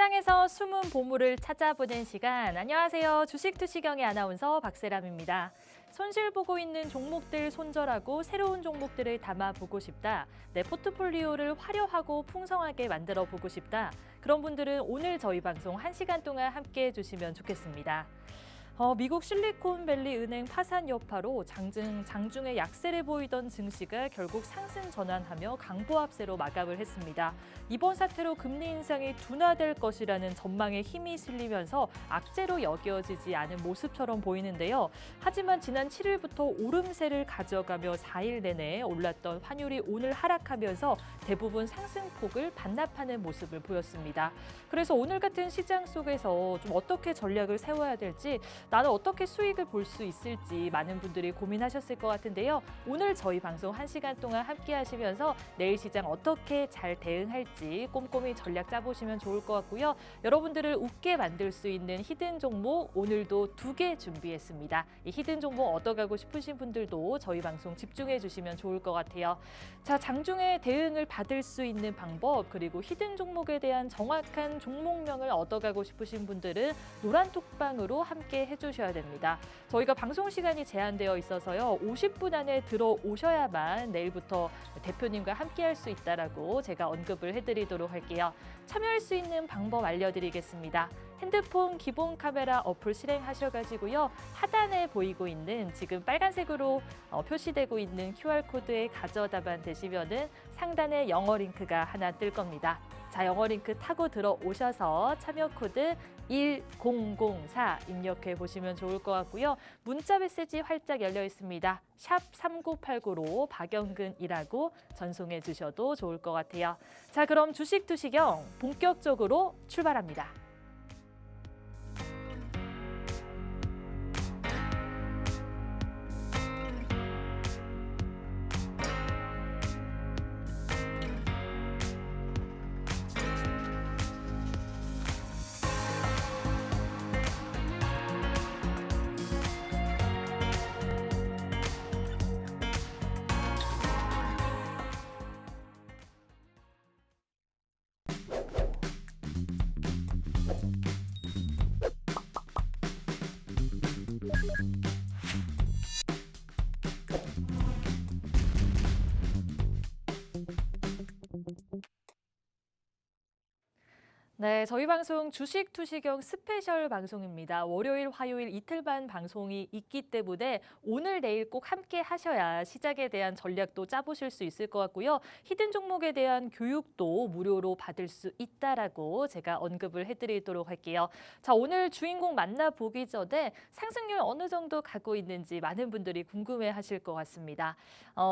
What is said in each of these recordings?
시장에서 숨은 보물을 찾아보는 시간. 안녕하세요. 주식투시경의 아나운서 박세람입니다. 손실 보고 있는 종목들 손절하고 새로운 종목들을 담아보고 싶다. 내 포트폴리오를 화려하고 풍성하게 만들어 보고 싶다. 그런 분들은 오늘 저희 방송 1시간 동안 함께해 주시면 좋겠습니다. 미국 실리콘밸리 은행 파산 여파로 장중에 약세를 보이던 증시가 결국 상승 전환하며 강보합세로 마감을 했습니다. 이번 사태로 금리 인상이 둔화될 것이라는 전망에 힘이 실리면서 악재로 여겨지지 않은 모습처럼 보이는데요. 하지만 지난 7일부터 오름세를 가져가며 4일 내내 올랐던 환율이 오늘 하락하면서 대부분 상승폭을 반납하는 모습을 보였습니다. 그래서 오늘 같은 시장 속에서 좀 어떻게 전략을 세워야 될지, 나는 어떻게 수익을 볼 수 있을지 많은 분들이 고민하셨을 것 같은데요. 오늘 저희 방송 1시간 동안 함께 하시면서 내일 시장 어떻게 잘 대응할지 꼼꼼히 전략 짜보시면 좋을 것 같고요. 여러분들을 웃게 만들 수 있는 히든 종목 오늘도 2개 준비했습니다. 이 히든 종목 얻어가고 싶으신 분들도 저희 방송 집중해 주시면 좋을 것 같아요. 자, 장중에 대응을 받을 수 있는 방법, 그리고 히든 종목에 대한 정확한 종목명을 얻어가고 싶으신 분들은 노란톡방으로 함께 해주셔야 됩니다. 저희가 방송 시간이 제한되어 있어서요. 50분 안에 들어오셔야만 내일부터 대표님과 함께 할 수 있다라고 제가 언급을 해드리도록 할게요. 참여할 수 있는 방법 알려드리겠습니다. 핸드폰 기본 카메라 어플 실행하셔가지고요. 하단에 보이고 있는 지금 빨간색으로 표시되고 있는 QR코드에 가져다만 되시면은 상단에 영어 링크가 하나 뜰 겁니다. 자, 영어 링크 타고 들어오셔서 참여 코드 1004 입력해 보시면 좋을 것 같고요. 문자 메시지 활짝 열려 있습니다. 샵 3989로 박영근이라고 전송해 주셔도 좋을 것 같아요. 자, 그럼 주식 투시경 본격적으로 출발합니다. 네, 저희 방송 주식 투시경 스페셜 방송입니다. 월요일, 화요일 이틀만 방송이 있기 때문에 오늘, 내일 꼭 함께 하셔야 시작에 대한 전략도 짜보실 수 있을 것 같고요. 히든 종목에 대한 교육도 무료로 받을 수 있다라고 제가 언급을 해드리도록 할게요. 자, 오늘 주인공 만나보기 전에 상승률 어느 정도 가고 있는지 많은 분들이 궁금해하실 것 같습니다.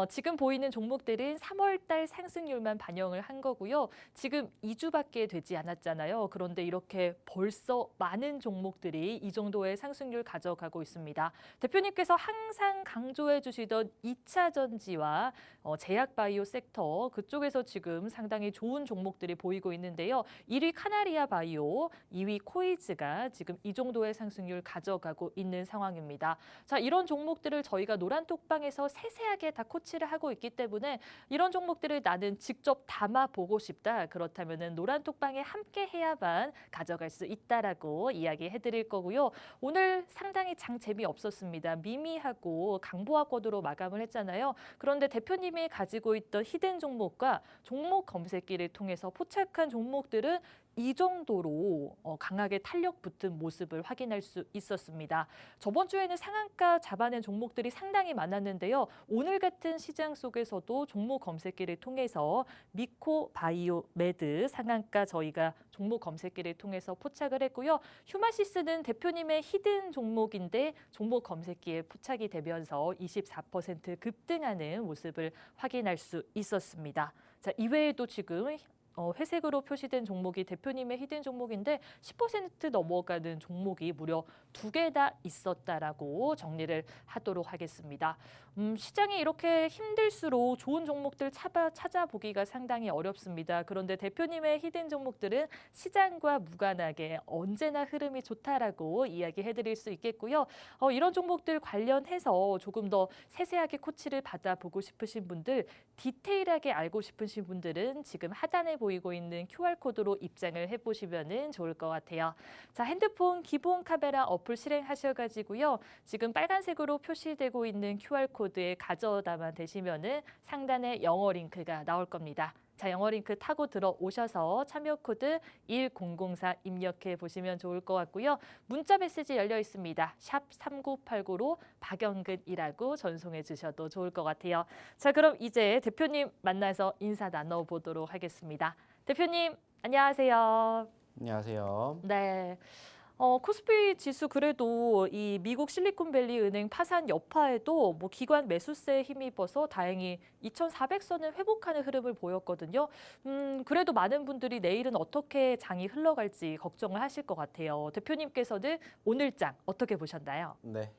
지금 보이는 종목들은 3월 달 상승률만 반영을 한 거고요. 지금 2주밖에 되지 않았잖아요. 그런데 이렇게 벌써 많은 종목들이 이 정도의 상승률 가져가고 있습니다. 대표님께서 항상 강조해 주시던 2차 전지와 제약바이오 섹터, 그쪽에서 지금 상당히 좋은 종목들이 보이고 있는데요. 1위 카나리아 바이오, 2위 코이즈가 지금 이 정도의 상승률 가져가고 있는 상황입니다. 자, 이런 종목들을 저희가 노란톡방에서 세세하게 다 코치를 하고 있기 때문에 이런 종목들을 나는 직접 담아보고 싶다. 그렇다면 노란톡방에 함께 해야만 가져갈 수 있다라고 이야기해 드릴 거고요. 오늘 상당히 장 재미없었습니다. 미미하고 강보합권으로 마감을 했잖아요. 그런데 대표님이 가지고 있던 히든 종목과 종목 검색기를 통해서 포착한 종목들은 이 정도로 강하게 탄력 붙은 모습을 확인할 수 있었습니다. 저번 주에는 상한가 잡아낸 종목들이 상당히 많았는데요. 오늘 같은 시장 속에서도 종목 검색기를 통해서 미코 바이오 메드 상한가 저희가 종목 검색기를 통해서 포착을 했고요. 휴마시스는 대표님의 히든 종목인데 종목 검색기에 포착이 되면서 24% 급등하는 모습을 확인할 수 있었습니다. 자, 이외에도 지금 회색으로 표시된 종목이 대표님의 히든 종목인데 10% 넘어가는 종목이 무려 2개나 있었다라고 정리를 하도록 하겠습니다. 시장이 이렇게 힘들수록 좋은 종목들 찾아보기가 상당히 어렵습니다. 그런데 대표님의 히든 종목들은 시장과 무관하게 언제나 흐름이 좋다라고 이야기해드릴 수 있겠고요. 이런 종목들 관련해서 조금 더 세세하게 코치를 받아보고 싶으신 분들, 디테일하게 알고 싶으신 분들은 지금 하단에 보이고 있는 QR코드로 입장을 해보시면 좋을 것 같아요. 자, 핸드폰 기본 카메라 어플 실행하셔가지고요. 지금 빨간색으로 표시되고 있는 QR코드에 가져다만 대시면 상단에 영어 링크가 나올 겁니다. 자, 영어 링크 타고 들어오셔서 참여 코드 1004 입력해 보시면 좋을 것 같고요. 문자 메시지 열려 있습니다. 샵 3989로 박영근이라고 전송해 주셔도 좋을 것 같아요. 자, 그럼 이제 대표님 만나서 인사 나눠보도록 하겠습니다. 대표님, 안녕하세요. 안녕하세요. 네. 코스피 지수 그래도 이 미국 실리콘밸리 은행 파산 여파에도 뭐 기관 매수세에 힘입어서 다행히 2,400선을 회복하는 흐름을 보였거든요. 그래도 많은 분들이 내일은 어떻게 장이 흘러갈지 걱정을 하실 것 같아요. 대표님께서는 오늘장 어떻게 보셨나요? 네.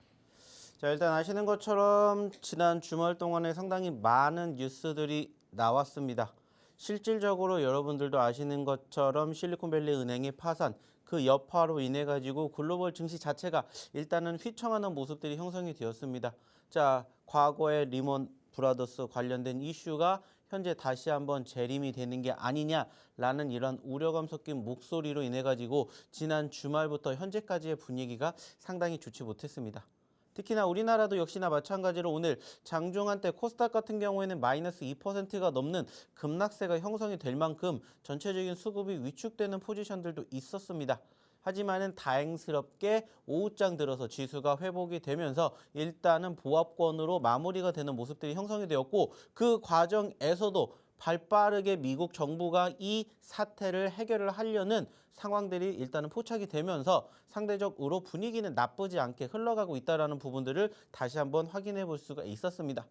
자, 일단 아시는 것처럼 지난 주말 동안에 상당히 많은 뉴스들이 나왔습니다. 실질적으로 여러분들도 아시는 것처럼 실리콘밸리 은행의 파산, 그 여파로 인해 가지고 글로벌 증시 자체가 일단은 휘청하는 모습들이 형성이 되었습니다. 자, 과거의 리먼 브라더스 관련된 이슈가 현재 다시 한번 재림이 되는 게 아니냐라는 이런 우려감 섞인 목소리로 인해 가지고 지난 주말부터 현재까지의 분위기가 상당히 좋지 못했습니다. 특히나 우리나라도 역시나 마찬가지로 오늘 장중한 때 코스닥 같은 경우에는 마이너스 2%가 넘는 급락세가 형성이 될 만큼 전체적인 수급이 위축되는 포지션들도 있었습니다. 하지만은 다행스럽게 오후장 들어서 지수가 회복이 되면서 일단은 보합권으로 마무리가 되는 모습들이 형성이 되었고, 그 과정에서도 발빠르게 미국 정부가 이 사태를 해결을 하려는 상황들이 일단은 포착이 되면서 상대적으로 분위기는 나쁘지 않게 흘러가고 있다는 부분들을 다시 한번 확인해 볼 수가 있었습니다.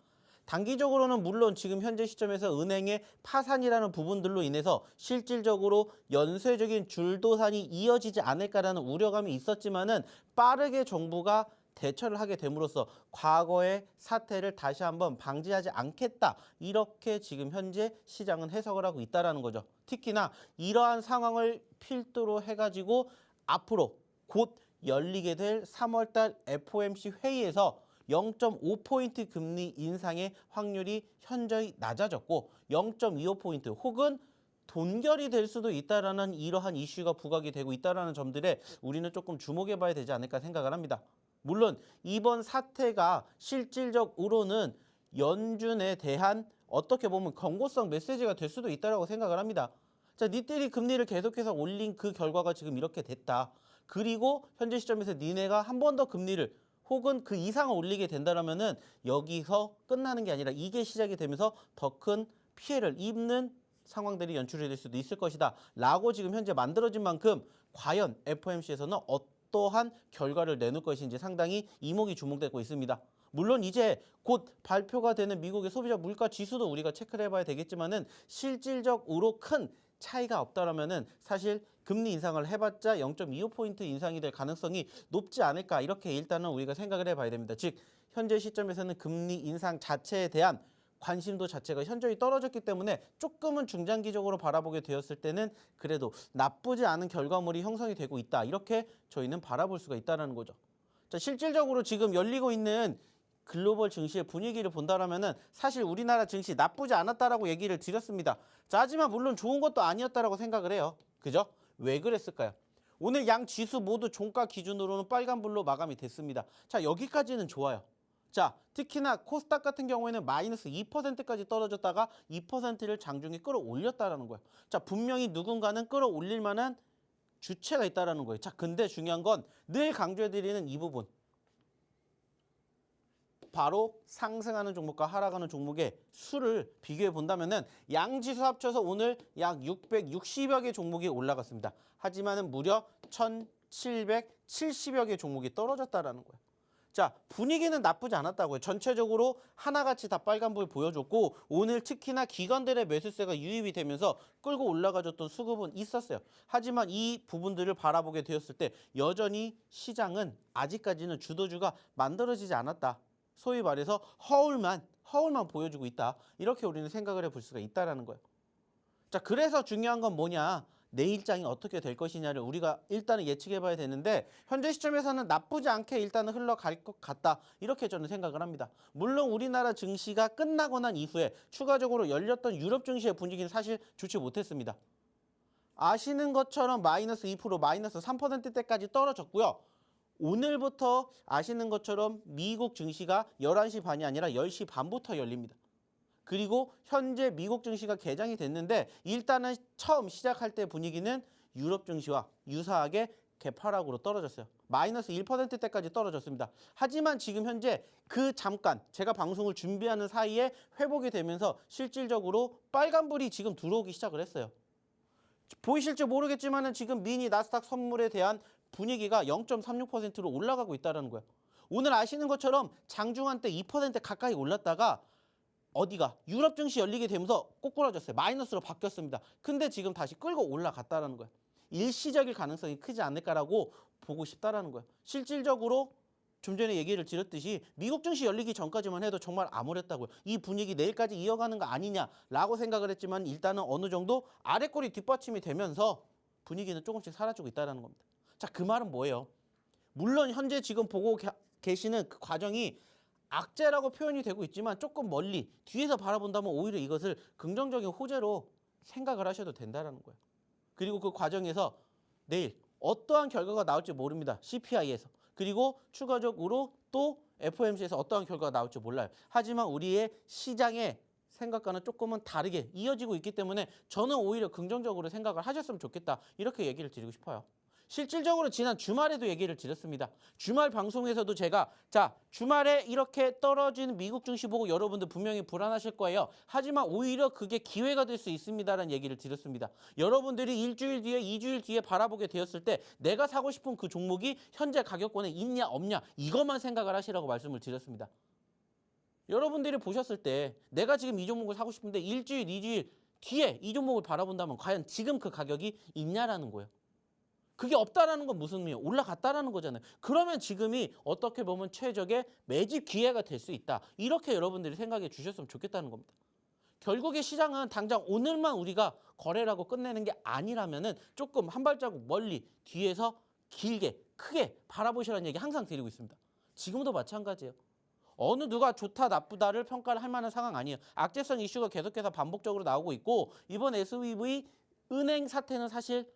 단기적으로는 물론 지금 현재 시점에서 은행의 파산이라는 부분들로 인해서 실질적으로 연쇄적인 줄도산이 이어지지 않을까라는 우려감이 있었지만은 빠르게 정부가 대처를 하게 됨으로써 과거의 사태를 다시 한번 방지하지 않겠다, 이렇게 지금 현재 시장은 해석을 하고 있다는 거죠. 특히나 이러한 상황을 필두로 해가지고 앞으로 곧 열리게 될 3월달 FOMC 회의에서 0.5포인트 금리 인상의 확률이 현저히 낮아졌고 0.25포인트 혹은 돈결이 될 수도 있다라는 이러한 이슈가 부각이 되고 있다는 점들에 우리는 조금 주목해 봐야 되지 않을까 생각을 합니다. 물론 이번 사태가 실질적으로는 연준에 대한 어떻게 보면 경고성 메시지가 될 수도 있다고 생각을 합니다. 자, 니들이 금리를 계속해서 올린 그 결과가 지금 이렇게 됐다. 그리고 현재 시점에서 니네가 한 번 더 금리를 혹은 그 이상을 올리게 된다면은 여기서 끝나는 게 아니라 이게 시작이 되면서 더 큰 피해를 입는 상황들이 연출이 될 수도 있을 것이다 라고 지금 현재 만들어진 만큼 과연 FOMC에서는 어떠한 결과를 내놓을 것인지 상당히 이목이 주목되고 있습니다. 물론 이제 곧 발표가 되는 미국의 소비자 물가 지수도 우리가 체크를 해봐야 되겠지만은 실질적으로 큰 차이가 없다라면은 사실 금리 인상을 해봤자 0.25포인트 인상이 될 가능성이 높지 않을까, 이렇게 일단은 우리가 생각을 해봐야 됩니다. 즉 현재 시점에서는 금리 인상 자체에 대한 관심도 자체가 현저히 떨어졌기 때문에 조금은 중장기적으로 바라보게 되었을 때는 그래도 나쁘지 않은 결과물이 형성이 되고 있다, 이렇게 저희는 바라볼 수가 있다는 거죠. 자, 실질적으로 지금 열리고 있는 글로벌 증시의 분위기를 본다면은 사실 우리나라 증시 나쁘지 않았다라고 얘기를 드렸습니다. 자, 하지만 물론 좋은 것도 아니었다라고 생각을 해요. 그죠? 왜 그랬을까요? 오늘 양 지수 모두 종가 기준으로는 빨간불로 마감이 됐습니다. 자, 여기까지는 좋아요. 자, 특히나 코스닥 같은 경우에는 마이너스 2%까지 떨어졌다가 2%를 장중에 끌어올렸다라는 거예요. 자, 분명히 누군가는 끌어올릴 만한 주체가 있다라는 거예요. 자, 근데 중요한 건 늘 강조해드리는 이 부분. 바로 상승하는 종목과 하락하는 종목의 수를 비교해 본다면은 양지수 합쳐서 오늘 약 660여 개 종목이 올라갔습니다. 하지만은 무려 1,770여 개 종목이 떨어졌다라는 거예요. 자, 분위기는 나쁘지 않았다고요. 전체적으로 하나같이 다 빨간불 보여줬고 오늘 특히나 기관들의 매수세가 유입이 되면서 끌고 올라가줬던 수급은 있었어요. 하지만 이 부분들을 바라보게 되었을 때 여전히 시장은 아직까지는 주도주가 만들어지지 않았다. 소위 말해서 허울만 보여주고 있다. 이렇게 우리는 생각을 해볼 수가 있다는 거예요. 자, 그래서 중요한 건 뭐냐? 내일장이 어떻게 될 것이냐를 우리가 일단은 예측해 봐야 되는데 현재 시점에서는 나쁘지 않게 일단은 흘러갈 것 같다. 이렇게 저는 생각을 합니다. 물론 우리나라 증시가 끝나고 난 이후에 추가적으로 열렸던 유럽 증시의 분위기는 사실 좋지 못했습니다. 아시는 것처럼 마이너스 2%, 마이너스 3%대까지 떨어졌고요. 오늘부터 아시는 것처럼 미국 증시가 11시 반이 아니라 10시 반부터 열립니다. 그리고 현재 미국 증시가 개장이 됐는데 일단은 처음 시작할 때 분위기는 유럽 증시와 유사하게 개파락으로 떨어졌어요. 마이너스 1%대까지 떨어졌습니다. 하지만 지금 현재 그 잠깐 제가 방송을 준비하는 사이에 회복이 되면서 실질적으로 빨간불이 지금 들어오기 시작을 했어요. 보이실지 모르겠지만은 지금 미니 나스닥 선물에 대한 분위기가 0.36%로 올라가고 있다는 거예요. 오늘 아시는 것처럼 장중한 때 2% 가까이 올랐다가 어디가 유럽 증시 열리게 되면서 꼬꾸라졌어요. 마이너스로 바뀌었습니다. 근데 지금 다시 끌고 올라갔다라는 거예요. 일시적일 가능성이 크지 않을까라고 보고 싶다라는 거예요. 실질적으로 좀 전에 얘기를 드렸듯이 미국 증시 열리기 전까지만 해도 정말 암울했다고요. 이 분위기 내일까지 이어가는 거 아니냐라고 생각을 했지만 일단은 어느 정도 아래꼬리 뒷받침이 되면서 분위기는 조금씩 사라지고 있다는 겁니다. 자, 그 말은 뭐예요? 물론 현재 지금 보고 계시는 그 과정이 악재라고 표현이 되고 있지만 조금 멀리 뒤에서 바라본다면 오히려 이것을 긍정적인 호재로 생각을 하셔도 된다는 거예요. 그리고 그 과정에서 내일 어떠한 결과가 나올지 모릅니다. CPI에서. 그리고 추가적으로 또 FOMC에서 어떠한 결과가 나올지 몰라요. 하지만 우리의 시장의 생각과는 조금은 다르게 이어지고 있기 때문에 저는 오히려 긍정적으로 생각을 하셨으면 좋겠다. 이렇게 얘기를 드리고 싶어요. 실질적으로 지난 주말에도 얘기를 드렸습니다. 주말 방송에서도 제가 주말에 이렇게 떨어진 미국 증시 보고 여러분들 분명히 불안하실 거예요. 하지만 오히려 그게 기회가 될 수 있습니다라는 얘기를 드렸습니다. 여러분들이 일주일 뒤에 2주일 뒤에 바라보게 되었을 때 내가 사고 싶은 그 종목이 현재 가격권에 있냐 없냐 이것만 생각을 하시라고 말씀을 드렸습니다. 여러분들이 보셨을 때 내가 지금 이 종목을 사고 싶은데 일주일, 2주일 뒤에 이 종목을 바라본다면 과연 지금 그 가격이 있냐라는 거예요. 그게 없다라는 건 무슨 의미예요? 올라갔다라는 거잖아요. 그러면 지금이 어떻게 보면 최적의 매집 기회가 될 수 있다. 이렇게 여러분들이 생각해 주셨으면 좋겠다는 겁니다. 결국에 시장은 당장 오늘만 우리가 거래라고 끝내는 게 아니라면은 조금 한 발자국 멀리 뒤에서 길게 크게 바라보시라는 얘기 항상 드리고 있습니다. 지금도 마찬가지예요. 어느 누가 좋다 나쁘다를 평가를 할 만한 상황 아니에요. 악재성 이슈가 계속해서 반복적으로 나오고 있고 이번 SVB 은행 사태는 사실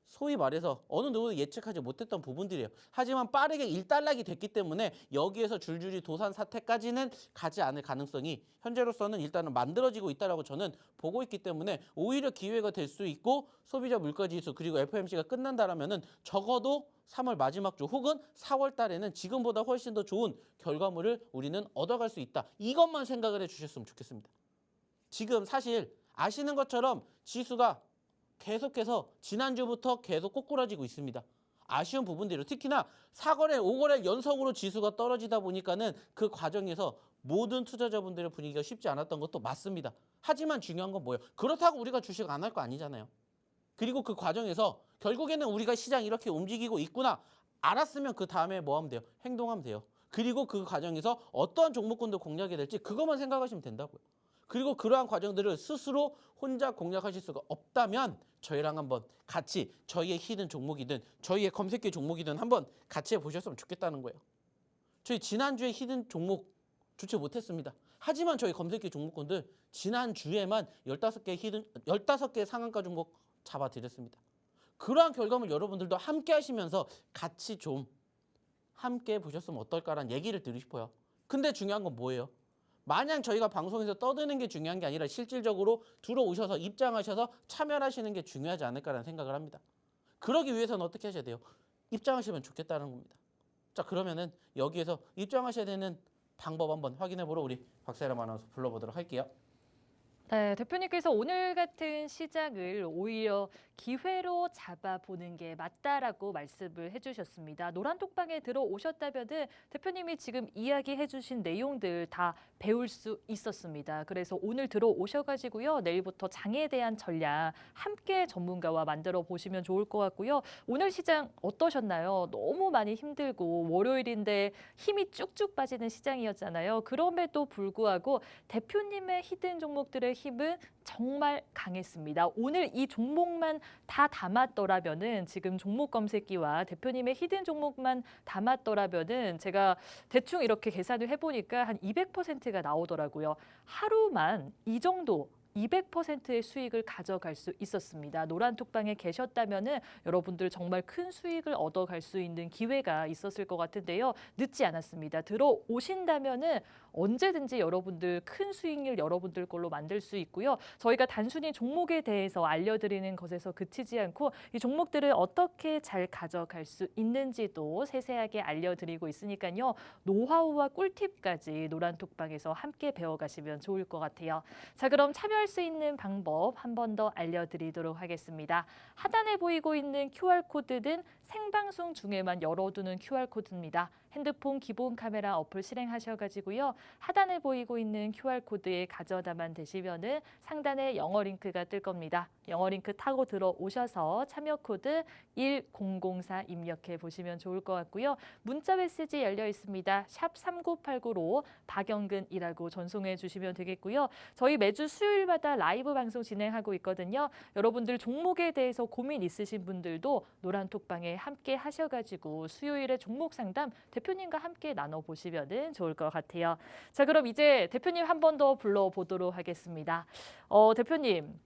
소위 말해서 어느 누구도 예측하지 못했던 부분들이에요. 하지만 빠르게 일단락이 됐기 때문에 여기에서 줄줄이 도산 사태까지는 가지 않을 가능성이 현재로서는 일단은 만들어지고 있다라고 저는 보고 있기 때문에 오히려 기회가 될 수 있고 소비자 물가지수 그리고 FOMC가 끝난다라면은 적어도 3월 마지막 주 혹은 4월 달에는 지금보다 훨씬 더 좋은 결과물을 우리는 얻어갈 수 있다. 이것만 생각을 해주셨으면 좋겠습니다. 지금 사실 아시는 것처럼 지수가 계속해서 지난주부터 계속 꼬꾸라지고 있습니다. 아쉬운 부분들이요. 특히나 4거래, 5거래 연속으로 지수가 떨어지다 보니까는 그 과정에서 모든 투자자분들의 분위기가 쉽지 않았던 것도 맞습니다. 하지만 중요한 건 뭐예요? 그렇다고 우리가 주식 안 할 거 아니잖아요. 그리고 그 과정에서 결국에는 우리가 시장 이렇게 움직이고 있구나 알았으면 그 다음에 뭐 하면 돼요? 행동하면 돼요. 그리고 그 과정에서 어떠한 종목군도 공략이 될지 그것만 생각하시면 된다고요. 그리고 그러한 과정들을 스스로 혼자 공략하실 수가 없다면 저희랑 한번 같이 저희의 히든 종목이든 저희의 검색기 종목이든 한번 같이 해보셨으면 좋겠다는 거예요. 저희 지난주에 히든 종목 좋지 못했습니다. 하지만 저희 검색기 종목군들 지난주에만 15개 상한가 종목 잡아드렸습니다. 그러한 결과물 여러분들도 함께 하시면서 같이 좀 함께 보셨으면 어떨까라는 얘기를 드리고 싶어요. 근데 중요한 건 뭐예요? 마냥 저희가 방송에서 떠드는 게 중요한 게 아니라 실질적으로 들어오셔서 입장하셔서 참여하시는 게 중요하지 않을까라는 생각을 합니다. 그러기 위해서는 어떻게 하셔야 돼요? 입장하시면 좋겠다는 겁니다. 자, 그러면은 여기에서 입장하셔야 되는 방법 한번 확인해 보러 우리 박세람 아나운서 불러보도록 할게요. 네, 대표님께서 오늘 같은 시작을 오히려 기회로 잡아보는 게 맞다라고 말씀을 해주셨습니다. 노란톡방에 들어오셨다면은 대표님이 지금 이야기해주신 내용들 다 배울 수 있었습니다. 그래서 오늘 들어오셔가지고요. 내일부터 장에 대한 전략 함께 전문가와 만들어 보시면 좋을 것 같고요. 오늘 시장 어떠셨나요? 너무 많이 힘들고 월요일인데 힘이 쭉쭉 빠지는 시장이었잖아요. 그럼에도 불구하고 대표님의 히든 종목들의 힘은 정말 강했습니다. 오늘 이 종목만 다 담았더라면은 지금 종목 검색기와 대표님의 히든 종목만 담았더라면은 제가 대충 이렇게 계산을 해보니까 한 200%가 나오더라고요. 하루만 이 정도 200%의 수익을 가져갈 수 있었습니다. 노란톡방에 계셨다면은 여러분들 정말 큰 수익을 얻어갈 수 있는 기회가 있었을 것 같은데요. 늦지 않았습니다. 들어오신다면은 언제든지 여러분들 큰 수익률 여러분들 걸로 만들 수 있고요. 저희가 단순히 종목에 대해서 알려드리는 것에서 그치지 않고 이 종목들을 어떻게 잘 가져갈 수 있는지도 세세하게 알려드리고 있으니까요. 노하우와 꿀팁까지 노란톡방에서 함께 배워가시면 좋을 것 같아요. 자, 그럼 참여할 수 있는 방법 한 번 더 알려드리도록 하겠습니다. 하단에 보이고 있는 QR코드는 생방송 중에만 열어두는 QR코드입니다. 핸드폰 기본 카메라 어플 실행하셔가지고요. 하단에 보이고 있는 QR코드에 가져다만 되시면은 상단에 영어 링크가 뜰 겁니다. 영어 링크 타고 들어오셔서 참여 코드 1004 입력해 보시면 좋을 것 같고요. 문자 메시지 열려 있습니다. 샵 3989로 박영근이라고 전송해 주시면 되겠고요. 저희 매주 수요일마다 라이브 방송 진행하고 있거든요. 여러분들 종목에 대해서 고민 있으신 분들도 노란톡방에 함께 하셔가지고 수요일에 종목 상담 대표님과 함께 나눠보시면 좋을 것 같아요. 자, 그럼 이제 대표님 한 번 더 불러보도록 하겠습니다. 대표님,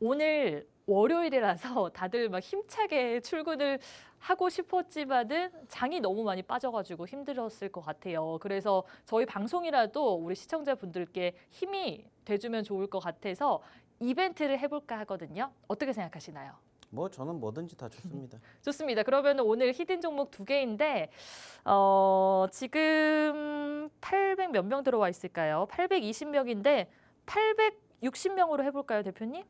오늘 월요일이라서 다들 막 힘차게 출근을 하고 싶었지만은 장이 너무 많이 빠져가지고 힘들었을 것 같아요. 그래서 저희 방송이라도 우리 시청자분들께 힘이 돼주면 좋을 것 같아서 이벤트를 해볼까 하거든요. 어떻게 생각하시나요? 뭐 저는 뭐든지 다 좋습니다. 좋습니다. 그러면 오늘 히든 종목 2개인데 지금 800 몇 명 들어와 있을까요? 820명인데 860명으로 해볼까요, 대표님?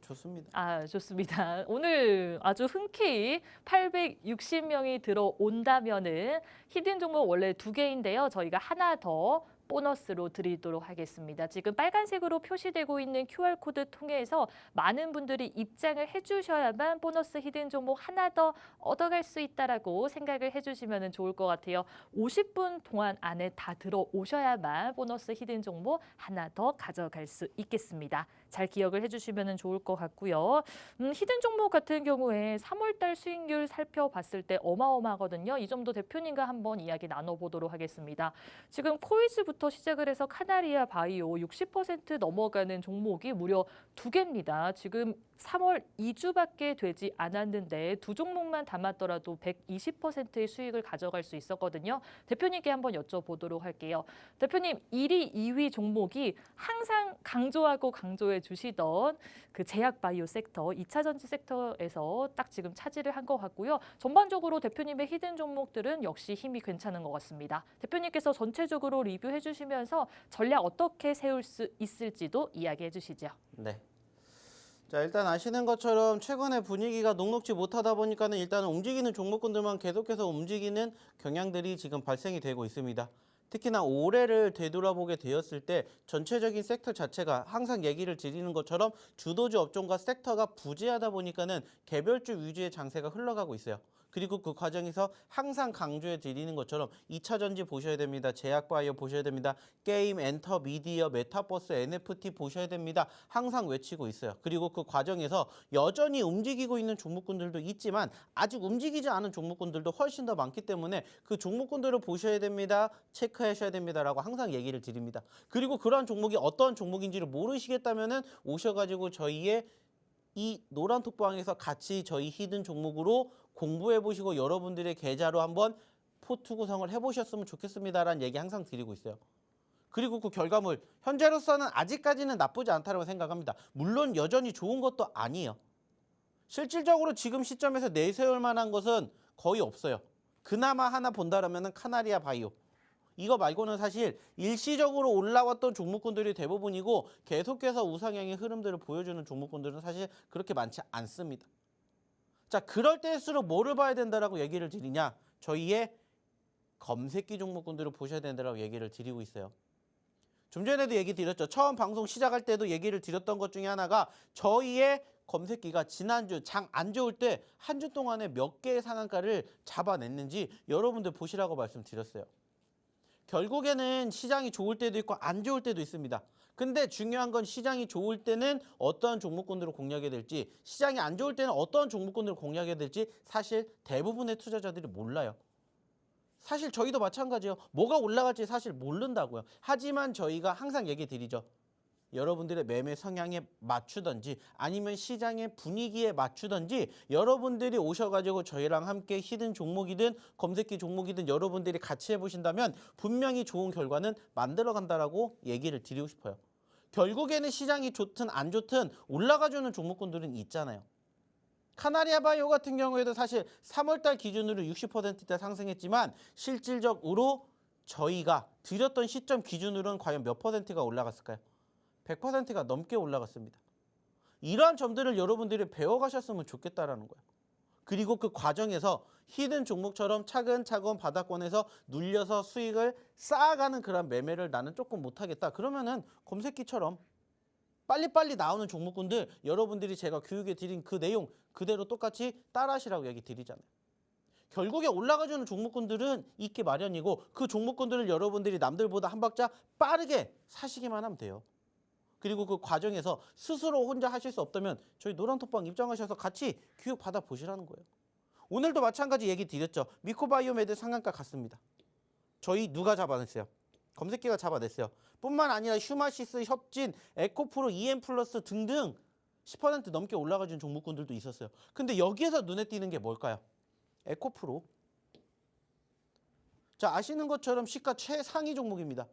좋습니다. 아, 좋습니다. 오늘 아주 흔쾌히 860명이 들어온다면은 히든 종목 원래 2개인데요. 저희가 하나 더 보너스로 드리도록 하겠습니다. 지금 빨간색으로 표시되고 있는 QR코드 통해서 많은 분들이 입장을 해주셔야만 보너스 히든 종목 하나 더 얻어갈 수 있다라고 생각을 해주시면 좋을 것 같아요. 50분 동안 안에 다 들어오셔야만 보너스 히든 종목 하나 더 가져갈 수 있겠습니다. 잘 기억을 해주시면 좋을 것 같고요. 히든 종목 같은 경우에 3월달 수익률 살펴봤을 때 어마어마하거든요. 이 점도 대표님과 한번 이야기 나눠보도록 하겠습니다. 지금 포이즈부터 시작을 해서 카나리아 바이오 60% 넘어가는 종목이 무려 2개입니다. 지금 3월 2주밖에 되지 않았는데 2종목만 담았더라도 120%의 수익을 가져갈 수 있었거든요. 대표님께 한번 여쭤보도록 할게요. 대표님, 1위, 2위 종목이 항상 강조하고 강조해 주시던 그 제약바이오 섹터, 2차 전지 섹터에서 딱 지금 차지를 한 것 같고요. 전반적으로 대표님의 히든 종목들은 역시 힘이 괜찮은 것 같습니다. 대표님께서 전체적으로 리뷰해 주시면서 전략 어떻게 세울 수 있을지도 이야기해 주시죠. 네. 자, 일단 아시는 것처럼 최근에 분위기가 녹록지 못하다 보니까는 일단은 움직이는 종목군들만 계속해서 움직이는 경향들이 지금 발생이 되고 있습니다. 특히나 올해를 되돌아보게 되었을 때 전체적인 섹터 자체가 항상 얘기를 드리는 것처럼 주도주 업종과 섹터가 부재하다 보니까는 개별주 위주의 장세가 흘러가고 있어요. 그리고 그 과정에서 항상 강조해 드리는 것처럼 2차 전지 보셔야 됩니다. 제약바이오 보셔야 됩니다. 게임, 엔터, 미디어, 메타버스, NFT 보셔야 됩니다. 항상 외치고 있어요. 그리고 그 과정에서 여전히 움직이고 있는 종목군들도 있지만 아직 움직이지 않은 종목군들도 훨씬 더 많기 때문에 그 종목군들을 보셔야 됩니다. 체크하셔야 됩니다라고 항상 얘기를 드립니다. 그리고 그러한 종목이 어떤 종목인지를 모르시겠다면은 오셔가지고 저희의 이 노란톡방에서 같이 저희 히든 종목으로 공부해 보시고 여러분들의 계좌로 한번 포트 구성을 해보셨으면 좋겠습니다라는 얘기 항상 드리고 있어요. 그리고 그 결과물 현재로서는 아직까지는 나쁘지 않다고 생각합니다. 물론 여전히 좋은 것도 아니에요. 실질적으로 지금 시점에서 내세울 만한 것은 거의 없어요. 그나마 하나 본다라면 카나리아 바이오. 이거 말고는 사실 일시적으로 올라왔던 종목군들이 대부분이고 계속해서 우상향의 흐름들을 보여주는 종목군들은 사실 그렇게 많지 않습니다. 자, 그럴 때일수록 뭐를 봐야 된다라고 얘기를 드리냐? 저희의 검색기 종목군들을 보셔야 된다라고 얘기를 드리고 있어요. 좀 전에도 얘기 드렸죠. 처음 방송 시작할 때도 얘기를 드렸던 것 중에 하나가 저희의 검색기가 지난주 장 안 좋을 때 한 주 동안에 몇 개의 상한가를 잡아냈는지 여러분들 보시라고 말씀드렸어요. 결국에는 시장이 좋을 때도 있고 안 좋을 때도 있습니다. 근데 중요한 건 시장이 좋을 때는 어떠한 종목군들을 공략해야 될지, 시장이 안 좋을 때는 어떠한 종목군들을 공략해야 될지 사실 대부분의 투자자들이 몰라요. 사실 저희도 마찬가지예요. 뭐가 올라갈지 사실 모른다고요. 하지만 저희가 항상 얘기 드리죠. 여러분들의 매매 성향에 맞추든지 아니면 시장의 분위기에 맞추든지 여러분들이 오셔가지고 저희랑 함께 히든 종목이든 검색기 종목이든 여러분들이 같이 해보신다면 분명히 좋은 결과는 만들어간다라고 얘기를 드리고 싶어요. 결국에는 시장이 좋든 안 좋든 올라가주는 종목군들은 있잖아요. 카나리아 바이오 같은 경우에도 사실 3월달 기준으로 60%대 상승했지만 실질적으로 저희가 드렸던 시점 기준으로는 과연 몇 퍼센트가 올라갔을까요? 100%가 넘게 올라갔습니다. 이러한 점들을 여러분들이 배워가셨으면 좋겠다라는 거예요. 그리고 그 과정에서 히든 종목처럼 차근차근 바닥권에서 눌려서 수익을 쌓아가는 그런 매매를 나는 조금 못하겠다. 그러면은 검색기처럼 빨리빨리 나오는 종목군들 여러분들이 제가 교육해 드린 그 내용 그대로 똑같이 따라하시라고 얘기 드리잖아요. 결국에 올라가주는 종목군들은 있기 마련이고 그 종목군들을 여러분들이 남들보다 한 박자 빠르게 사시기만 하면 돼요. 그리고 그 과정에서 스스로 혼자 하실 수 없다면 저희 노란톡방 입장하셔서 같이 교육 받아보시라는 거예요. 오늘도 마찬가지 얘기 드렸죠. 미코바이오메드 상한가 갔습니다. 저희 누가 잡아냈어요? 검색기가 잡아냈어요. 뿐만 아니라 휴마시스, 협진, 에코프로, EM플러스 등등 10% 넘게 올라가준 종목군들도 있었어요. 근데 여기에서 눈에 띄는 게 뭘까요? 에코프로. 자, 아시는 것처럼 시가 최상위 종목입니다.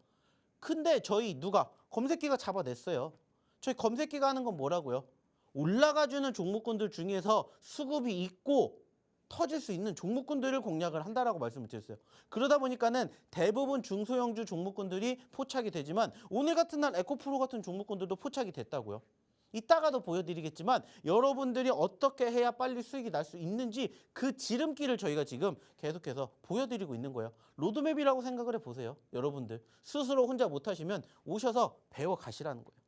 근데 저희 누가 검색기가 잡아냈어요. 저희 검색기가 하는 건 뭐라고요? 올라가주는 종목군들 중에서 수급이 있고 터질 수 있는 종목군들을 공략을 한다라고 말씀을 드렸어요. 그러다 보니까는 대부분 중소형주 종목군들이 포착이 되지만 오늘 같은 날 에코프로 같은 종목군들도 포착이 됐다고요. 이따가도 보여드리겠지만 여러분들이 어떻게 해야 빨리 수익이 날 수 있는지 그 지름길을 저희가 지금 계속해서 보여드리고 있는 거예요. 로드맵이라고 생각을 해보세요. 여러분들 스스로 혼자 못하시면 오셔서 배워가시라는 거예요.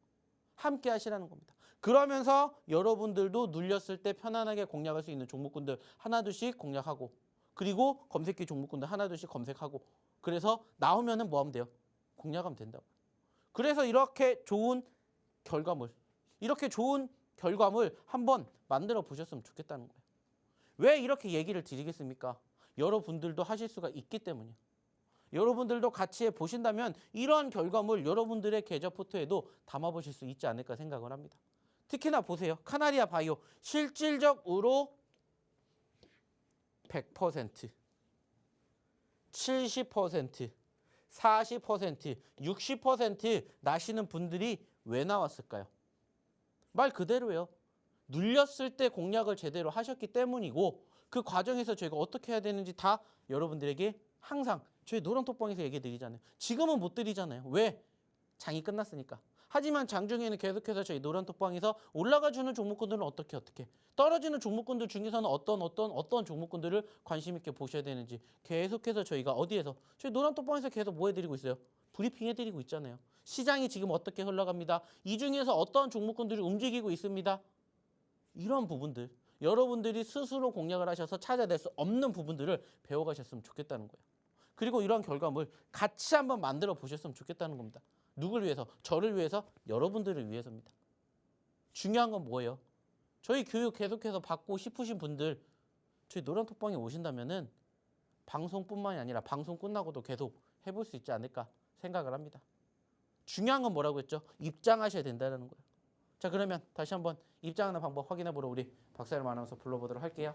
함께 하시라는 겁니다. 그러면서 여러분들도 눌렸을 때 편안하게 공략할 수 있는 종목군들 하나둘씩 공략하고 그리고 검색기 종목군들 하나둘씩 검색하고 그래서 나오면은 뭐 하면 돼요? 공략하면 된다고. 그래서 이렇게 좋은 결과물 한번 만들어 보셨으면 좋겠다는 거예요. 왜 이렇게 얘기를 드리겠습니까? 여러분들도 하실 수가 있기 때문이에요. 여러분들도 같이 해보신다면 이러한 결과물 여러분들의 계좌 포트에도 담아보실 수 있지 않을까 생각을 합니다. 특히나 보세요. 카나리아 바이오 실질적으로 100%, 70%, 40%, 60% 나시는 분들이 왜 나왔을까요? 말 그대로예요. 눌렸을 때 공략을 제대로 하셨기 때문이고 그 과정에서 저희가 어떻게 해야 되는지 다 여러분들에게 항상 저희 노란톡방에서 얘기 드리잖아요. 지금은 못 드리잖아요. 왜? 장이 끝났으니까. 하지만 장중에는 계속해서 저희 노란톡방에서 올라가주는 종목군들은 어떻게 떨어지는 종목군들 중에서는 어떤 종목군들을 관심 있게 보셔야 되는지 계속해서 저희가 어디에서 저희 노란톡방에서 계속 뭐 해드리고 있어요? 브리핑 해드리고 있잖아요. 시장이 지금 어떻게 흘러갑니다. 이 중에서 어떤 종목군들이 움직이고 있습니다. 이런 부분들 여러분들이 스스로 공략을 하셔서 찾아낼 수 없는 부분들을 배워가셨으면 좋겠다는 거예요. 그리고 이런 결과물 같이 한번 만들어 보셨으면 좋겠다는 겁니다. 누굴 위해서? 저를 위해서, 여러분들을 위해서입니다. 중요한 건 뭐예요? 저희 교육 계속해서 받고 싶으신 분들 저희 노란톡방에 오신다면은 방송뿐만이 아니라 방송 끝나고도 계속 해볼 수 있지 않을까 생각을 합니다. 중요한 건 뭐라고 했죠? 입장하셔야 된다는 거예요. 자, 그러면 다시 한번 입장하는 방법 확인해 보러 우리 박사님 아나운서 불러보도록 할게요.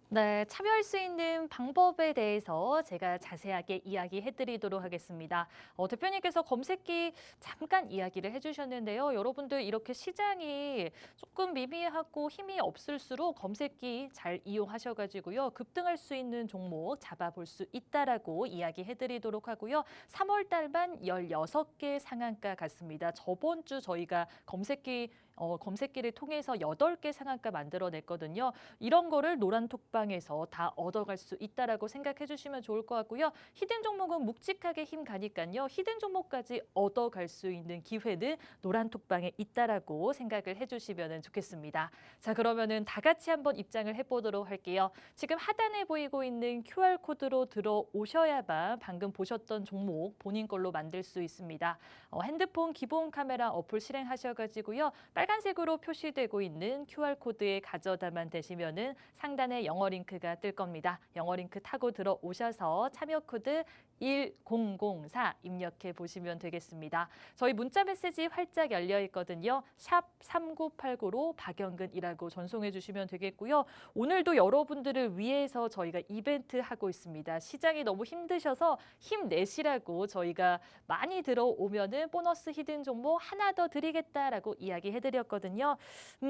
네, 참여할 수 있는 방법에 대해서 제가 자세하게 이야기해 드리도록 하겠습니다. 대표님께서 검색기 잠깐 이야기를 해주셨는데요. 여러분들 이렇게 시장이 조금 미미하고 힘이 없을수록 검색기 잘 이용하셔가지고요. 급등할 수 있는 종목 잡아볼 수 있다라고 이야기해 드리도록 하고요. 3월 달만 16개 상한가 같습니다. 저번 주 저희가 검색기 검색기를 통해서 8개 상한가 만들어냈거든요. 이런 거를 노란톡방에서 다 얻어갈 수 있다라고 생각해 주시면 좋을 것 같고요. 히든 종목은 묵직하게 힘 가니까요. 히든 종목까지 얻어갈 수 있는 기회는 노란톡방에 있다라고 생각을 해주시면 좋겠습니다. 자, 그러면은 다 같이 한번 입장을 해보도록 할게요. 지금 하단에 보이고 있는 QR코드로 들어오셔야만 방금 보셨던 종목 본인 걸로 만들 수 있습니다. 핸드폰 기본 카메라 어플 실행하셔가지고요. 빨간색으로 표시되고 있는 QR코드에 가져다만 대시면은 상단에 영어 링크가 뜰 겁니다. 영어 링크 타고 들어오셔서 참여 코드 1004 입력해 보시면 되겠습니다. 저희 문자 메시지 활짝 열려 있거든요. 샵 3989로 박영근이라고 전송해 주시면 되겠고요. 오늘도 여러분들을 위해서 저희가 이벤트 하고 있습니다. 시장이 너무 힘드셔서 힘내시라고 저희가 많이 들어오면은 보너스 히든 종목 하나 더 드리겠다라고 이야기해 드렸거든요.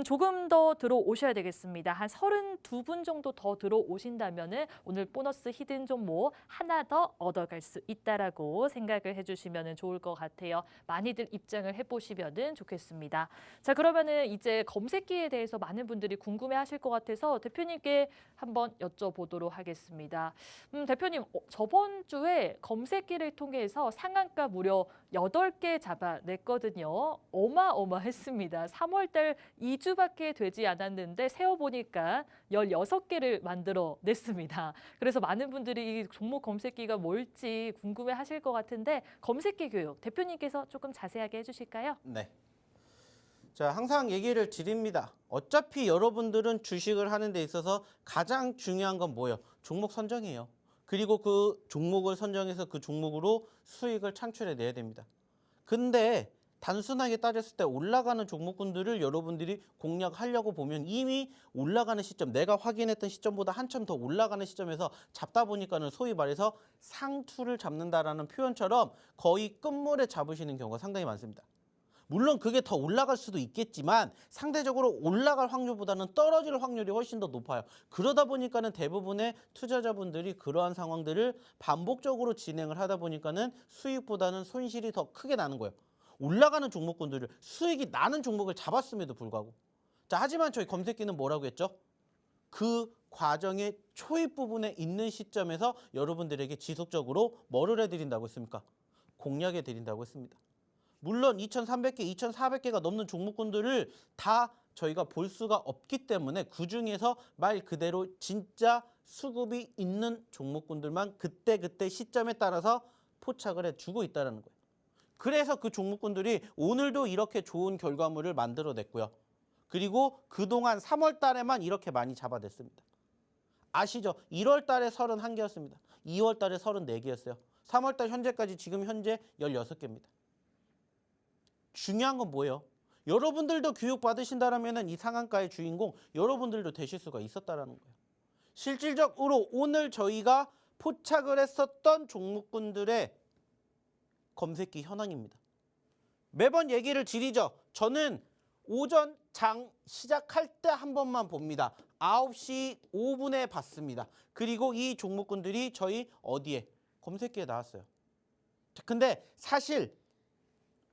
조금 더 들어오셔야 되겠습니다. 한 32분 정도 더 들어오신다면은 오늘 보너스 히든 종목 하나 더 얻어갈 수 있다라고 생각을 해주시면 좋을 것 같아요. 많이들 입장을 해보시면 좋겠습니다. 자, 그러면은 이제 검색기에 대해서 많은 분들이 궁금해하실 것 같아서 대표님께 한번 여쭤보도록 하겠습니다. 대표님, 저번 주에 검색기를 통해서 상한가 무려 8개 잡아냈거든요. 어마어마했습니다. 3월달 2주밖에 되지 않았는데 세어보니까 16개를 만들어냈습니다. 그래서 많은 분들이 이 종목 검색기가 뭘지 궁금해하실 것 같은데 검색기 교육 대표님께서 조금 자세하게 해주실까요? 네. 자, 항상 얘기를 드립니다. 어차피 여러분들은 주식을 하는 데 있어서 가장 중요한 건 뭐예요? 종목 선정이에요. 그리고 그 종목을 선정해서 그 종목으로 수익을 창출해내야 됩니다. 근데 단순하게 따졌을 때 올라가는 종목군들을 여러분들이 공략하려고 보면 이미 올라가는 시점, 내가 확인했던 시점보다 한참 더 올라가는 시점에서 잡다 보니까는 소위 말해서 상투를 잡는다라는 표현처럼 거의 끝물에 잡으시는 경우가 상당히 많습니다. 물론 그게 더 올라갈 수도 있겠지만 상대적으로 올라갈 확률보다는 떨어질 확률이 훨씬 더 높아요. 그러다 보니까는 대부분의 투자자분들이 그러한 상황들을 반복적으로 진행을 하다 보니까는 수익보다는 손실이 더 크게 나는 거예요. 올라가는 종목군들을 수익이 나는 종목을 잡았음에도 불구하고. 자, 하지만 저희 검색기는 뭐라고 했죠? 그 과정의 초입 부분에 있는 시점에서 여러분들에게 지속적으로 뭐를 해드린다고 했습니까? 공략해 드린다고 했습니다. 물론 2,300개, 2,400개가 넘는 종목군들을 다 저희가 볼 수가 없기 때문에 그중에서 말 그대로 진짜 수급이 있는 종목군들만 그때그때 시점에 따라서 포착을 해주고 있다는 거예요. 그래서 그 종목군들이 오늘도 이렇게 좋은 결과물을 만들어냈고요. 그리고 그동안 3월 달에만 이렇게 많이 잡아냈습니다. 아시죠? 1월 달에 31개였습니다. 2월 달에 34개였어요. 3월 달 현재까지 지금 현재 16개입니다. 중요한 건 뭐예요? 여러분들도 교육받으신다면 이 상한가의 주인공 여러분들도 되실 수가 있었다는 거예요. 실질적으로 오늘 저희가 포착을 했었던 종목군들의 검색기 현황입니다. 매번 얘기를 드리죠. 저는 오전 장 시작할 때 한 번만 봅니다. 9시 5분에 봤습니다. 그리고 이 종목군들이 저희 어디에? 검색기에 나왔어요. 근데 사실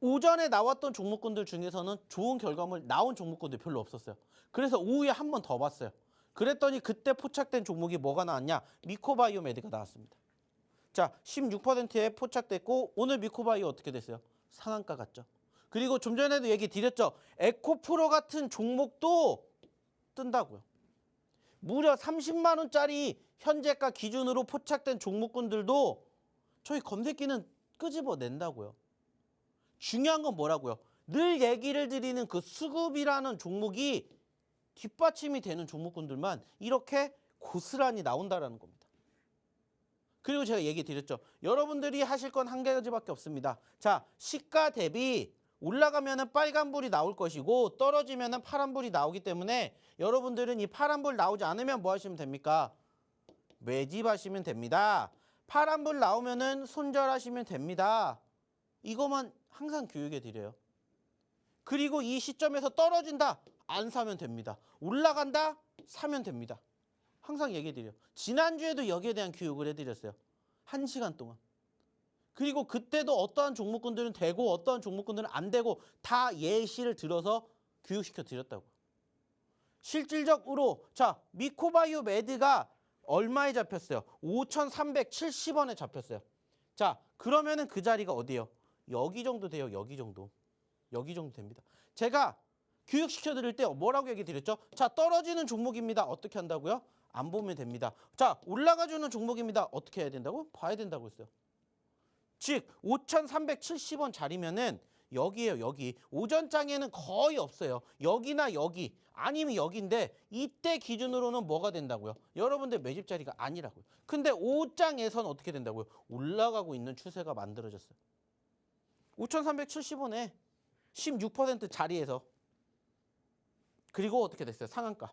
오전에 나왔던 종목군들 중에서는 좋은 결과물 나온 종목군들 별로 없었어요. 그래서 오후에 한 번 더 봤어요. 그랬더니 그때 포착된 종목이 뭐가 나왔냐? 미코바이오메드가 나왔습니다. 자, 16%에 포착됐고 오늘 미코바이오 어떻게 됐어요? 상한가 갔죠. 그리고 좀 전에도 얘기 드렸죠. 에코프로 같은 종목도 뜬다고요. 무려 30만 원짜리 현재가 기준으로 포착된 종목군들도 저희 검색기는 끄집어낸다고요. 중요한 건 뭐라고요? 늘 얘기를 드리는 그 수급이라는 종목이 뒷받침이 되는 종목군들만 이렇게 고스란히 나온다는 겁니다. 그리고 제가 얘기 드렸죠. 여러분들이 하실 건 한 가지밖에 없습니다. 자, 시가 대비 올라가면은 빨간불이 나올 것이고 떨어지면은 파란불이 나오기 때문에 여러분들은 이 파란불 나오지 않으면 뭐 하시면 됩니까? 매집하시면 됩니다. 파란불 나오면은 손절하시면 됩니다. 이것만 항상 교육해 드려요. 그리고 이 시점에서 떨어진다. 안 사면 됩니다. 올라간다. 사면 됩니다. 항상 얘기해 드려요. 지난주에도 여기에 대한 교육을 해드렸어요. 1시간 동안. 그리고 그때도 어떠한 종목군들은 되고 어떠한 종목군들은 안 되고 다 예시를 들어서 교육시켜 드렸다고. 실질적으로 자 미코바이오 매드가 얼마에 잡혔어요? 5,370원에 잡혔어요. 자 그러면은 그 자리가 어디예요? 여기 정도 돼요. 여기 정도. 여기 정도 됩니다. 제가 교육시켜 드릴 때 뭐라고 얘기 드렸죠? 자 떨어지는 종목입니다. 어떻게 한다고요? 안 보면 됩니다. 자 올라가주는 종목입니다. 어떻게 해야 된다고? 봐야 된다고 했어요. 즉 5,370원 자리면은 여기에요. 여기. 오전장에는 거의 없어요. 여기나 여기 아니면 여기인데 이때 기준으로는 뭐가 된다고요? 여러분들 매집 자리가 아니라고요. 근데 오장에서는 어떻게 된다고요? 올라가고 있는 추세가 만들어졌어요. 5,370원에 16% 자리에서 그리고 어떻게 됐어요? 상한가.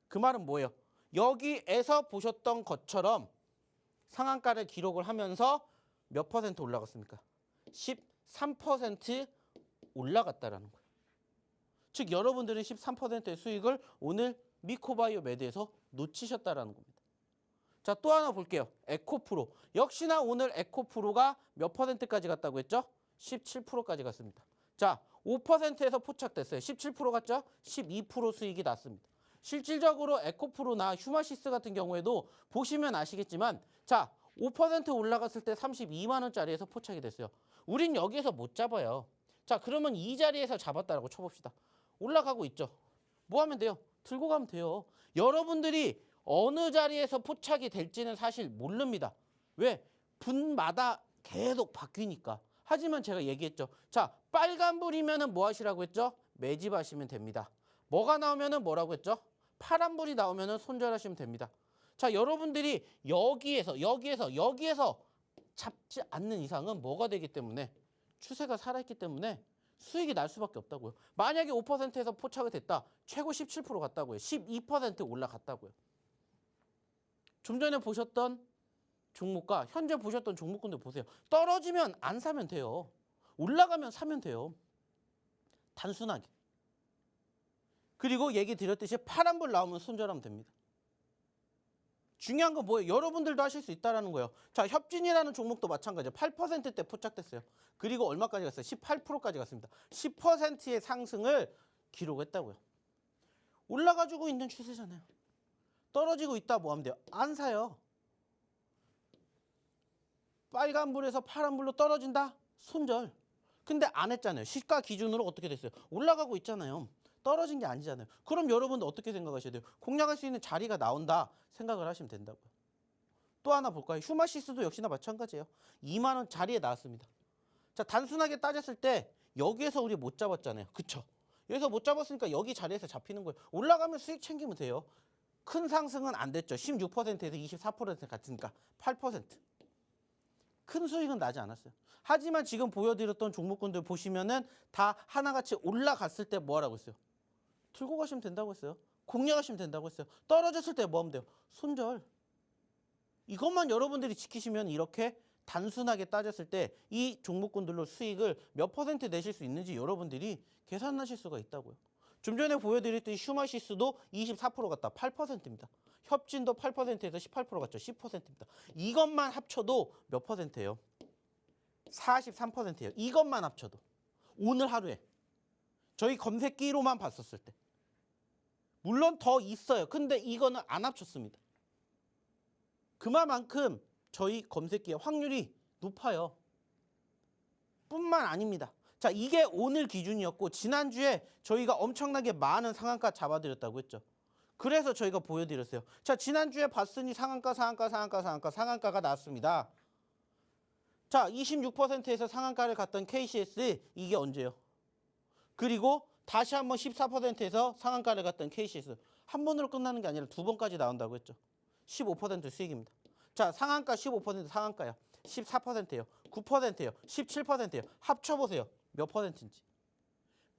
그 말은 뭐예요? 여기에서 보셨던 것처럼 상한가를 기록을 하면서 몇 퍼센트 올라갔습니까? 13% 올라갔다라는 거예요. 즉 여러분들은 13%의 수익을 오늘 미코바이오 매드에서 놓치셨다라는 겁니다. 자, 또 하나 볼게요. 에코프로. 역시나 오늘 에코프로가 몇 퍼센트까지 갔다고 했죠? 17%까지 갔습니다. 자, 5%에서 포착됐어요. 17% 갔죠? 12% 수익이 났습니다. 실질적으로 에코프로나 휴마시스 같은 경우에도 보시면 아시겠지만 자, 5% 올라갔을 때 32만 원짜리에서 포착이 됐어요. 우린 여기에서 못 잡아요. 자, 그러면 이 자리에서 잡았다라고 쳐봅시다. 올라가고 있죠. 뭐 하면 돼요? 들고 가면 돼요. 여러분들이 어느 자리에서 포착이 될지는 사실 모릅니다. 왜? 분마다 계속 바뀌니까. 하지만 제가 얘기했죠. 자, 빨간불이면은 뭐 하시라고 했죠? 매집하시면 됩니다. 뭐가 나오면은 뭐라고 했죠? 파란불이 나오면은 손절하시면 됩니다. 자, 여러분들이 여기에서 잡지 않는 이상은 뭐가 되기 때문에 추세가 살아있기 때문에 수익이 날 수밖에 없다고요. 만약에 5%에서 포착이 됐다. 최고 17% 갔다고요. 12% 올라갔다고요. 좀 전에 보셨던 종목과 현재 보셨던 종목군들 보세요. 떨어지면 안 사면 돼요. 올라가면 사면 돼요. 단순하게. 그리고 얘기 드렸듯이 파란불 나오면 손절하면 됩니다. 중요한 건 뭐예요? 여러분들도 하실 수 있다는 거예요. 자, 협진이라는 종목도 마찬가지예요. 8%대 포착됐어요. 그리고 얼마까지 갔어요? 18%까지 갔습니다. 10%의 상승을 기록했다고요. 올라가지고 있는 추세잖아요. 떨어지고 있다 뭐 하면 돼요? 안 사요. 빨간불에서 파란불로 떨어진다? 손절. 근데 안 했잖아요. 시가 기준으로 어떻게 됐어요? 올라가고 있잖아요. 떨어진 게 아니잖아요. 그럼 여러분들 어떻게 생각하셔야 돼요? 공략할 수 있는 자리가 나온다 생각을 하시면 된다고요. 또 하나 볼까요? 휴마시스도 역시나 마찬가지예요. 2만 원 자리에 나왔습니다. 자, 단순하게 따졌을 때 여기에서 우리 못 잡았잖아요. 그쵸? 여기서 못 잡았으니까 여기 자리에서 잡히는 거예요. 올라가면 수익 챙기면 돼요. 큰 상승은 안 됐죠. 16%에서 24% 갔으니까 8%. 큰 수익은 나지 않았어요. 하지만 지금 보여드렸던 종목군들 보시면은 다 하나같이 올라갔을 때 뭐 하라고 했어요? 들고 가시면 된다고 했어요. 공략하시면 된다고 했어요. 떨어졌을 때 뭐 하면 돼요? 손절. 이것만 여러분들이 지키시면 이렇게 단순하게 따졌을 때 이 종목군들로 수익을 몇 퍼센트 내실 수 있는지 여러분들이 계산하실 수가 있다고요. 좀 전에 보여드렸던 휴마시스도 24% 갔다 8%입니다. 협진도 8%에서 18% 갔죠. 10%입니다. 이것만 합쳐도 몇 퍼센트예요? 43%예요. 이것만 합쳐도. 오늘 하루에. 저희 검색기로만 봤었을 때. 물론 더 있어요. 근데 이거는 안 합쳤습니다. 그만큼 저희 검색기의 확률이 높아요. 뿐만 아닙니다. 자, 이게 오늘 기준이었고 지난주에 저희가 엄청나게 많은 상한가 잡아드렸다고 했죠. 그래서 저희가 보여드렸어요. 자, 지난주에 봤으니 상한가가 나왔습니다. 자, 26%에서 상한가를 갔던 KCS 이게 언제요? 그리고 다시 한번 14%에서 상한가를 갔던 KCS 한 번으로 끝나는 게 아니라 두 번까지 나온다고 했죠. 15% 수익입니다. 자, 상한가 15% 상한가야. 14%예요. 9%예요. 17%예요. 합쳐보세요. 몇 퍼센트인지.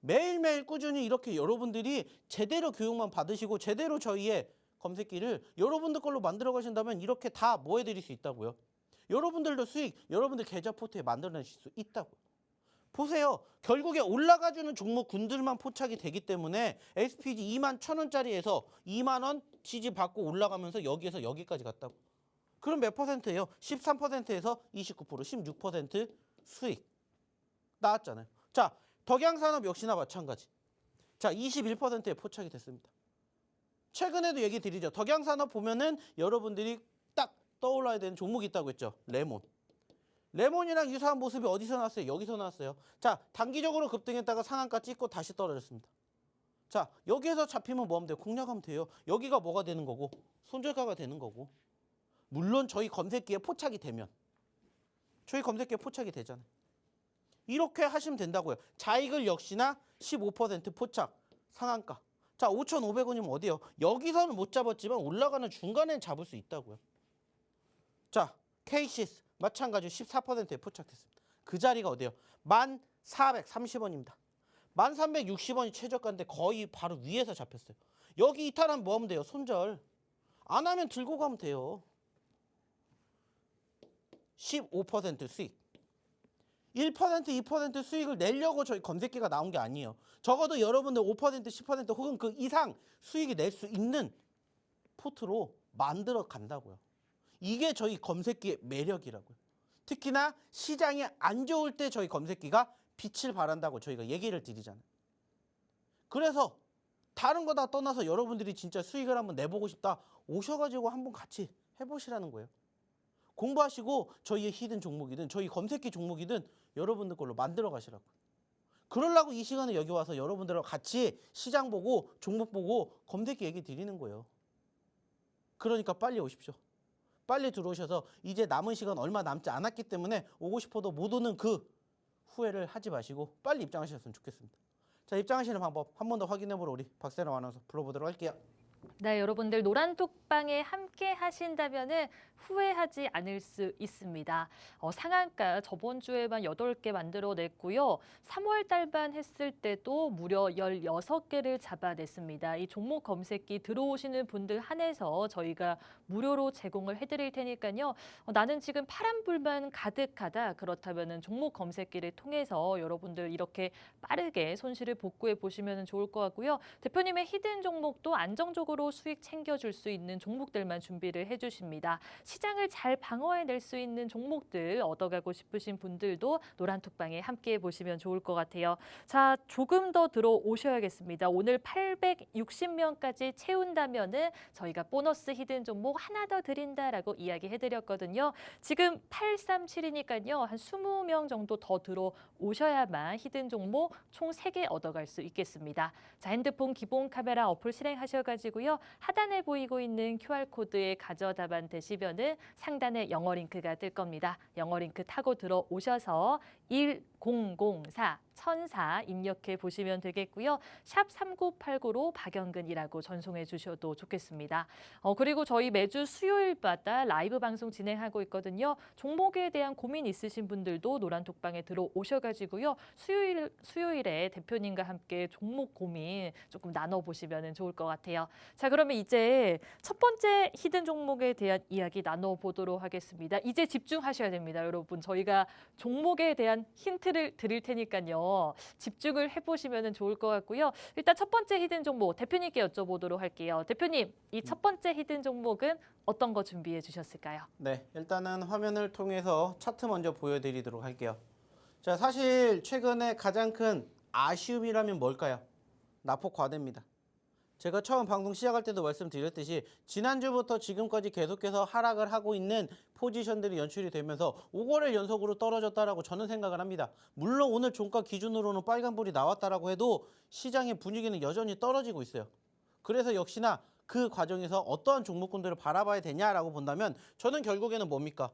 매일매일 꾸준히 이렇게 여러분들이 제대로 교육만 받으시고 제대로 저희의 검색기를 여러분들 걸로 만들어 가신다면 이렇게 다 뭐 해드릴 수 있다고요. 여러분들도 수익, 여러분들 계좌 포트에 만들어내실 수 있다고요. 보세요. 결국에 올라가주는 종목군들만 포착이 되기 때문에 SPG 2만 1,000원짜리에서 2만 원 지지 받고 올라가면서 여기에서 여기까지 갔다고. 그럼 몇 퍼센트예요? 13%에서 29%, 16% 수익 나왔잖아요. 자, 덕양산업 역시나 마찬가지. 자, 21%에 포착이 됐습니다. 최근에도 얘기 드리죠. 덕양산업 보면은 여러분들이 딱 떠올라야 되는 종목이 있다고 했죠. 레몬. 레몬이랑 유사한 모습이 어디서 나왔어요? 여기서 나왔어요. 자, 단기적으로 급등했다가 상한가 찍고 다시 떨어졌습니다. 자, 여기에서 잡히면 뭐 하면 돼요? 공략하면 돼요. 여기가 뭐가 되는 거고 손절가가 되는 거고. 물론 저희 검색기에 포착이 되면. 저희 검색기에 포착이 되잖아요. 이렇게 하시면 된다고요. 자익을 역시나 15% 포착, 상한가. 자, 5,500원이면 어디요? 여기서는 못 잡았지만 올라가는 중간엔 잡을 수 있다고요. 자, KCS 마찬가지로 14%에 포착했습니다. 그 자리가 어디요? 1,430원입니다. 1,360원이 최저가인데 거의 바로 위에서 잡혔어요. 여기 이탈하면 뭐 하면 돼요? 손절. 안 하면 들고 가면 돼요. 15% 수익. 1%, 2% 수익을 내려고 저희 검색기가 나온 게 아니에요. 적어도 여러분들 5%, 10% 혹은 그 이상 수익이 낼 수 있는 포트로 만들어 간다고요. 이게 저희 검색기의 매력이라고요. 특히나 시장이 안 좋을 때 저희 검색기가 빛을 발한다고 저희가 얘기를 드리잖아요. 그래서 다른 거 다 떠나서 여러분들이 진짜 수익을 한번 내보고 싶다. 오셔가지고 한번 같이 해보시라는 거예요. 공부하시고 저희의 히든 종목이든 저희 검색기 종목이든 여러분들 걸로 만들어 가시라고요. 그러려고 이 시간에 여기 와서 여러분들과 같이 시장 보고 종목 보고 검색기 얘기 드리는 거예요. 그러니까 빨리 오십시오. 빨리 들어오셔서 이제 남은 시간 얼마 남지 않았기 때문에 오고 싶어도 못 오는 그 후회를 하지 마시고 빨리 입장하셨으면 좋겠습니다. 자, 입장하시는 방법 한 번 더 확인해보러 우리 박세롬 아나운서 불러보도록 할게요. 네, 여러분들 노란톡방에 함께 하신다면은 후회하지 않을 수 있습니다. 상한가 저번 주에만 8개 만들어냈고요. 3월 달만 했을 때도 무려 16개를 잡아냈습니다. 이 종목 검색기 들어오시는 분들 한해서 저희가 무료로 제공을 해드릴 테니까요. 나는 지금 파란불만 가득하다. 그렇다면은 종목 검색기를 통해서 여러분들 이렇게 빠르게 손실을 복구해 보시면 좋을 것 같고요. 대표님의 히든 종목도 안정적으로 수익 챙겨줄 수 있는 종목들만 준비를 해주십니다. 시장을 잘 방어해낼 수 있는 종목들 얻어가고 싶으신 분들도 노란톡방에 함께해 보시면 좋을 것 같아요. 자, 조금 더 들어오셔야겠습니다. 오늘 860명까지 채운다면은 저희가 보너스 히든 종목 하나 더 드린다라고 이야기해드렸거든요. 지금 837이니까요. 한 20명 정도 더 들어오셔야만 히든 종목 총 3개 얻어갈 수 있겠습니다. 자, 핸드폰 기본 카메라 어플 실행하셔가지고요. 하단에 보이고 있는 QR코드에 가져 답안 되시면은 상단에 영어 링크가 뜰 겁니다. 영어 링크 타고 들어오셔서 1004 1004 입력해 보시면 되겠고요. 샵 3989로 박영근이라고 전송해 주셔도 좋겠습니다. 그리고 저희 매주 수요일마다 라이브 방송 진행하고 있거든요. 종목에 대한 고민 있으신 분들도 노란톡방에 들어오셔가지고요. 수요일에 대표님과 함께 종목 고민 조금 나눠보시면 좋을 것 같아요. 자, 그러면 이제 첫 번째 히든 종목에 대한 이야기 나눠보도록 하겠습니다. 이제 집중하셔야 됩니다, 여러분. 저희가 종목에 대한 힌트를 드릴 테니까요. 집중을 해보시면 좋을 것 같고요. 일단 첫 번째 히든 종목 대표님께 여쭤보도록 할게요. 대표님, 이 첫 번째 히든 종목은 어떤 거 준비해 주셨을까요? 네, 일단은 화면을 통해서 차트 먼저 보여드리도록 할게요. 자, 사실 최근에 가장 큰 아쉬움이라면 뭘까요? 낙폭 과대입니다. 제가 처음 방송 시작할 때도 말씀드렸듯이 지난주부터 지금까지 계속해서 하락을 하고 있는 포지션들이 연출이 되면서 5거래일 연속으로 떨어졌다라고 저는 생각을 합니다. 물론 오늘 종가 기준으로는 빨간불이 나왔다라고 해도 시장의 분위기는 여전히 떨어지고 있어요. 그래서 역시나 그 과정에서 어떠한 종목군들을 바라봐야 되냐라고 본다면 저는 결국에는 뭡니까?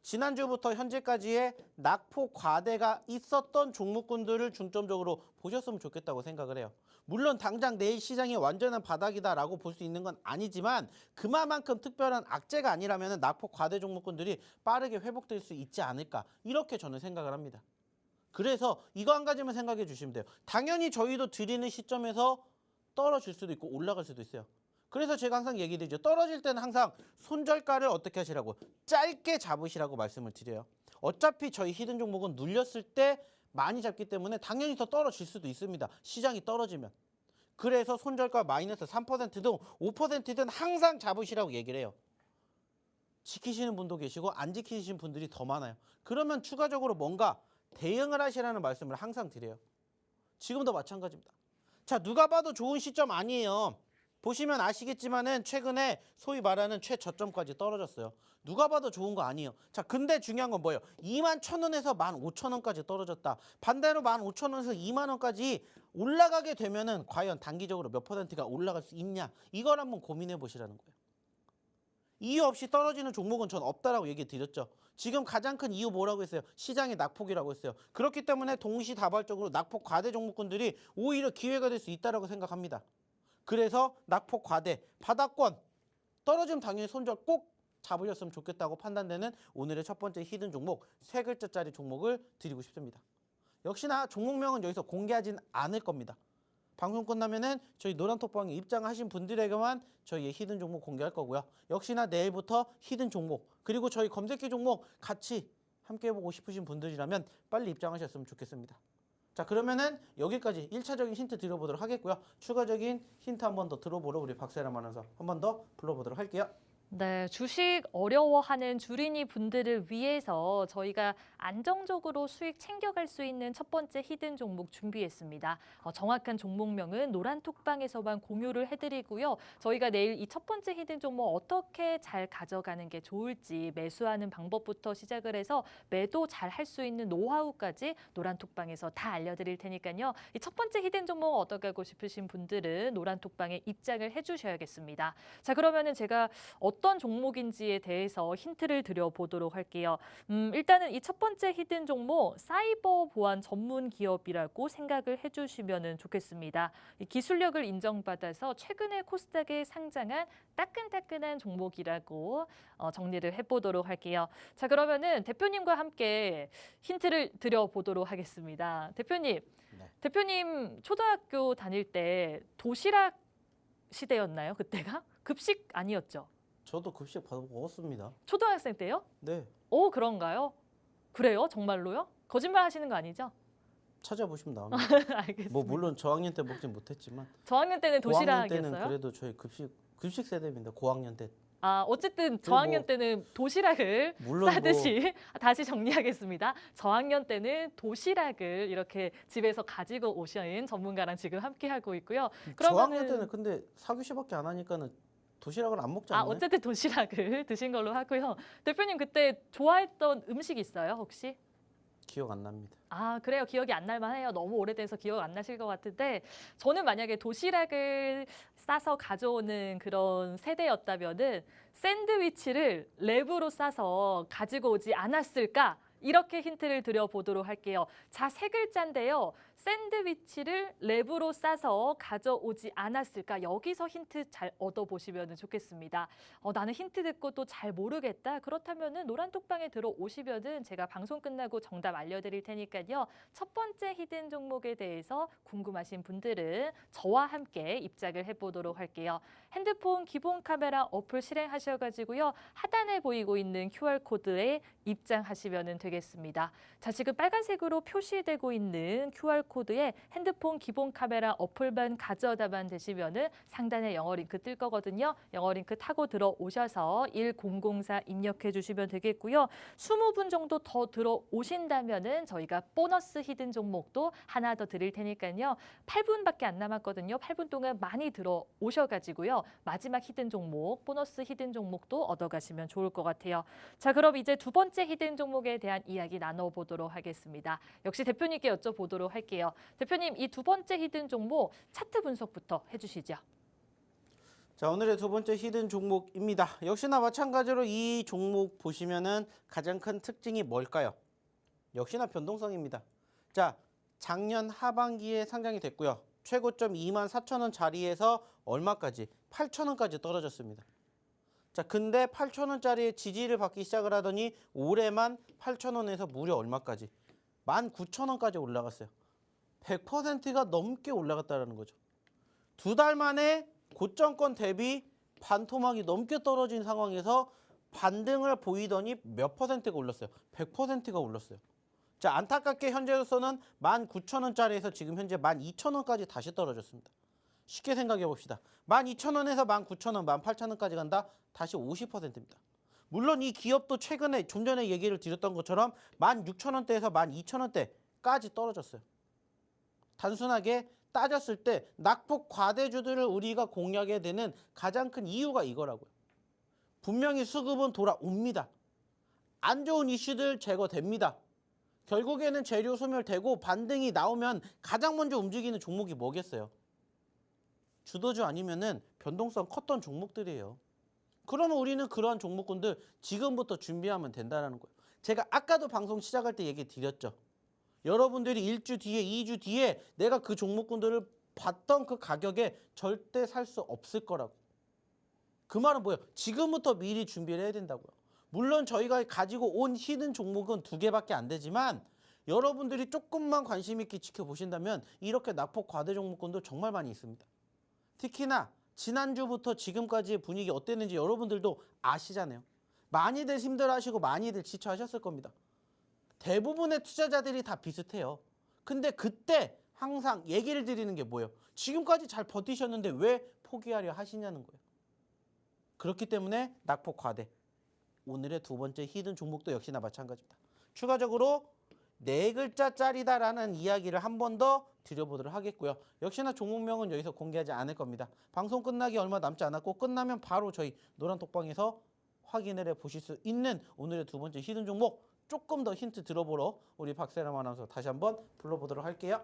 지난주부터 현재까지의 낙폭 과대가 있었던 종목군들을 중점적으로 보셨으면 좋겠다고 생각을 해요. 물론 당장 내일 시장이 완전한 바닥이다라고 볼 수 있는 건 아니지만 그만큼 특별한 악재가 아니라면 낙폭 과대 종목군들이 빠르게 회복될 수 있지 않을까 이렇게 저는 생각을 합니다. 그래서 이거 한 가지만 생각해 주시면 돼요. 당연히 저희도 드리는 시점에서 떨어질 수도 있고 올라갈 수도 있어요. 그래서 제가 항상 얘기드리죠. 떨어질 때는 항상 손절가를 어떻게 하시라고 짧게 잡으시라고 말씀을 드려요. 어차피 저희 히든 종목은 눌렸을 때 많이 잡기 때문에 당연히 더 떨어질 수도 있습니다. 시장이 떨어지면. 그래서 손절가 마이너스 3%든 5%든 항상 잡으시라고 얘기를 해요. 지키시는 분도 계시고 안 지키시는 분들이 더 많아요. 그러면 추가적으로 뭔가 대응을 하시라는 말씀을 항상 드려요. 지금도 마찬가지입니다. 자, 누가 봐도 좋은 시점 아니에요. 보시면 아시겠지만은 최근에 소위 말하는 최저점까지 떨어졌어요. 누가 봐도 좋은 거 아니에요. 자, 근데 중요한 건 뭐예요? 21,000원에서 15,000원까지 떨어졌다. 반대로 15,000원에서 20,000원까지 올라가게 되면은 과연 단기적으로 몇 퍼센트가 올라갈 수 있냐? 이걸 한번 고민해 보시라는 거예요. 이유 없이 떨어지는 종목은 전 없다라고 얘기 드렸죠. 지금 가장 큰 이유 뭐라고 했어요? 시장의 낙폭이라고 했어요. 그렇기 때문에 동시다발적으로 낙폭 과대 종목군들이 오히려 기회가 될 수 있다라고 생각합니다. 그래서 낙폭 과대, 바닥권 떨어지면 당연히 손절 꼭 잡으셨으면 좋겠다고 판단되는 오늘의 첫 번째 히든 종목, 세 글자짜리 종목을 드리고 싶습니다. 역시나 종목명은 여기서 공개하진 않을 겁니다. 방송 끝나면은 저희 노란톡방에 입장하신 분들에게만 저희의 히든 종목 공개할 거고요. 역시나 내일부터 히든 종목 그리고 저희 검색기 종목 같이 함께 해보고 싶으신 분들이라면 빨리 입장하셨으면 좋겠습니다. 자, 그러면은 여기까지 1차적인 힌트 드려보도록 하겠고요. 추가적인 힌트 한 번 더 들어보러 우리 박세람 아나운서 한 번 더 불러보도록 할게요. 네, 주식 어려워하는 주린이 분들을 위해서 저희가 안정적으로 수익 챙겨갈 수 있는 첫 번째 히든 종목 준비했습니다. 정확한 종목명은 노란톡방에서만 공유를 해드리고요. 저희가 내일 이 첫 번째 히든 종목 어떻게 잘 가져가는 게 좋을지 매수하는 방법부터 시작을 해서 매도 잘 할 수 있는 노하우까지 노란톡방에서 다 알려드릴 테니까요. 이 첫 번째 히든 종목 어떻게 하고 싶으신 분들은 노란톡방에 입장을 해주셔야겠습니다. 자, 그러면은 제가 어떤 종목인지에 대해서 힌트를 드려보도록 할게요. 일단은 이 첫 번째 히든 종목 사이버 보안 전문 기업이라고 생각을 해주시면 좋겠습니다. 이 기술력을 인정받아서 최근에 코스닥에 상장한 따끈따끈한 종목이라고 정리를 해보도록 할게요. 자, 그러면은 대표님과 함께 힌트를 드려보도록 하겠습니다. 대표님, 네. 대표님 초등학교 다닐 때 도시락 시대였나요? 그때가? 급식 아니었죠? 저도 급식 받아 먹었습니다. 초등학생 때요? 네, 오, 그런가요? 그래요? 정말로요? 거짓말 하시는 거 아니죠? 찾아보시면 나옵니다. 알겠습니다. 뭐 물론 저학년 때 먹진 못했지만 저학년 때는 고학년 때는 도시락이었어요? 그래도 저희 급식 세대입니다. 고학년 때. 아, 어쨌든 저학년 뭐- 때는 도시락을 물론 싸듯이 다시 정리하겠습니다. 저학년 때는 도시락을 이렇게 집에서 가지고 오신 전문가랑 지금 함께 하고 있고요. 저학년 때는 근데 사교시밖에 안 하니까는 도시락을 안 먹지 아, 않나요? 어쨌든 도시락을 드신 걸로 하고요. 대표님 그때 좋아했던 음식 있어요, 혹시? 기억 안 납니다. 아, 그래요. 기억이 안 날만 해요. 너무 오래돼서 기억 안 나실 것 같은데 저는 만약에 도시락을 싸서 가져오는 그런 세대였다면은 샌드위치를 랩으로 싸서 가지고 오지 않았을까? 이렇게 힌트를 드려보도록 할게요. 자, 세 글자인데요. 샌드위치를 랩으로 싸서 가져오지 않았을까? 여기서 힌트 잘 얻어보시면 좋겠습니다. 나는 힌트 듣고 또 잘 모르겠다. 그렇다면은 노란톡방에 들어오시면은 제가 방송 끝나고 정답 알려드릴 테니까요. 첫 번째 히든 종목에 대해서 궁금하신 분들은 저와 함께 입장을 해보도록 할게요. 핸드폰 기본 카메라 어플 실행하셔가지고요. 하단에 보이고 있는 QR코드에 입장하시면 되겠습니다. 자, 지금 빨간색으로 표시되고 있는 QR코드에 핸드폰 기본 카메라 어플만 가져다만 되시면은 상단에 영어 링크 뜰 거거든요. 영어 링크 타고 들어오셔서 1004 입력해 주시면 되겠고요. 20분 정도 더 들어오신다면은 저희가 보너스 히든 종목도 하나 더 드릴 테니까요. 8분밖에 안 남았거든요. 8분 동안 많이 들어오셔가지고요. 마지막 히든 종목, 보너스 히든 종목도 얻어가시면 좋을 것 같아요. 자, 그럼 이제 두 번째 히든 종목에 대한 이야기 나눠보도록 하겠습니다. 역시 대표님께 여쭤보도록 할게요. 대표님, 이 두 번째 히든 종목 차트 분석부터 해주시죠. 자, 오늘의 두 번째 히든 종목입니다. 역시나 마찬가지로 이 종목 보시면은 가장 큰 특징이 뭘까요? 역시나 변동성입니다. 자, 작년 하반기에 상장이 됐고요. 최고점 24,000원 자리에서 얼마까지? 8,000원까지 떨어졌습니다. 자, 근데 8,000원짜리의 지지를 받기 시작을 하더니 올해만 8,000원에서 무려 얼마까지? 19,000원까지 올라갔어요. 100%가 넘게 올라갔다는 거죠. 두 달 만에 고점권 대비 반토막이 넘게 떨어진 상황에서 반등을 보이더니 몇 퍼센트가 올랐어요? 100%가 올랐어요. 자, 안타깝게 현재로서는 19,000원짜리에서 지금 현재 12,000원까지 다시 떨어졌습니다. 쉽게 생각해 봅시다. 12,000원에서 19,000원, 18,000원까지 간다? 다시 50%입니다. 물론 이 기업도 최근에 좀 전에 얘기를 드렸던 것처럼 16,000원대에서 12,000원대까지 떨어졌어요. 단순하게 따졌을 때 낙폭 과대주들을 우리가 공략해야 되는 가장 큰 이유가 이거라고요. 분명히 수급은 돌아옵니다. 안 좋은 이슈들 제거됩니다. 결국에는 재료 소멸되고 반등이 나오면 가장 먼저 움직이는 종목이 뭐겠어요? 주도주 아니면은 변동성 컸던 종목들이에요. 그러면 우리는 그러한 종목군들 지금부터 준비하면 된다는 거예요. 제가 아까도 방송 시작할 때 얘기 드렸죠. 여러분들이 1주 뒤에, 2주 뒤에 내가 그 종목군들을 봤던 그 가격에 절대 살 수 없을 거라고. 그 말은 뭐예요? 지금부터 미리 준비를 해야 된다고요. 물론 저희가 가지고 온 히든 종목은 2개밖에 안 되지만 여러분들이 조금만 관심 있게 지켜보신다면 이렇게 낙폭 과대 종목군도 정말 많이 있습니다. 특히나 지난주부터 지금까지의 분위기 어땠는지 여러분들도 아시잖아요. 많이들 힘들어하시고 많이들 지쳐하셨을 겁니다. 대부분의 투자자들이 다 비슷해요. 근데 그때 항상 얘기를 드리는 게 뭐예요? 지금까지 잘 버티셨는데 왜 포기하려 하시냐는 거예요. 그렇기 때문에 낙폭 과대. 오늘의 두 번째 히든 종목도 역시나 마찬가지입니다. 추가적으로 4글자짜리다라는 이야기를 한 번 더 드려보도록 하겠고요. 역시나 종목명은 여기서 공개하지 않을 겁니다. 방송 끝나기 얼마 남지 않았고 끝나면 바로 저희 노란톡방에서 확인을 해보실 수 있는 오늘의 두 번째 히든 종목 조금 더 힌트 들어보러 우리 박세람 아나운서 다시 한번 불러보도록 할게요.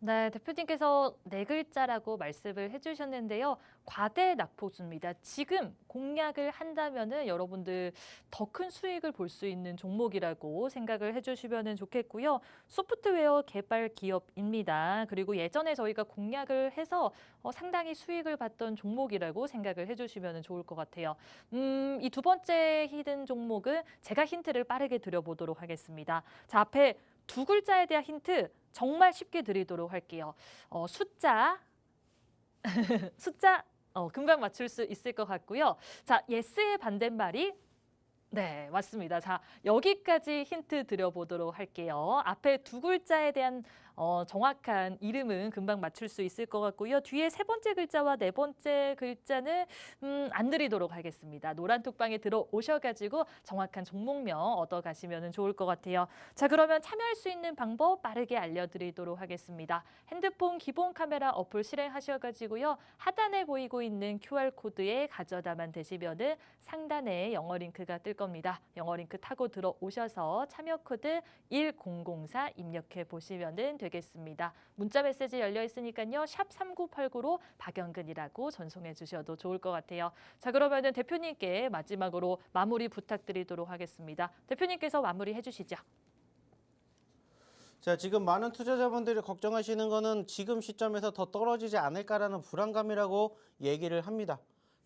네, 대표님께서 4글자라고 말씀을 해주셨는데요. 과대 낙폭주입니다. 지금 공략을 한다면은 여러분들 더 큰 수익을 볼 수 있는 종목이라고 생각을 해주시면 좋겠고요. 소프트웨어 개발 기업입니다. 그리고 예전에 저희가 공략을 해서 상당히 수익을 봤던 종목이라고 생각을 해주시면 좋을 것 같아요. 이 두 번째 히든 종목은 제가 힌트를 빠르게 드려보도록 하겠습니다. 자, 앞에 2글자에 대한 힌트 정말 쉽게 드리도록 할게요. 숫자 금방 맞출 수 있을 것 같고요. 자, yes의 반대말이 네, 맞습니다. 자, 여기까지 힌트 드려보도록 할게요. 앞에 2글자에 대한 정확한 이름은 금방 맞출 수 있을 것 같고요. 뒤에 3번째 글자와 4번째 글자는 안 드리도록 하겠습니다. 노란톡방에 들어오셔가지고 정확한 종목명 얻어가시면 좋을 것 같아요. 자, 그러면 참여할 수 있는 방법 빠르게 알려드리도록 하겠습니다. 핸드폰 기본 카메라 어플 실행하셔가지고요. 하단에 보이고 있는 QR코드에 가져다만 되시면은 상단에 영어 링크가 뜰 겁니다. 영어 링크 타고 들어오셔서 참여 코드 1004 입력해 보시면 되겠습니다. 문자 메시지 열려 있으니까요. 샵 3989로 박영근이라고 전송해 주셔도 좋을 것 같아요. 자, 그러면은 대표님께 마지막으로 마무리 부탁드리도록 하겠습니다. 대표님께서 마무리해 주시죠. 자, 지금 많은 투자자분들이 걱정하시는 거는 지금 시점에서 더 떨어지지 않을까라는 불안감이라고 얘기를 합니다.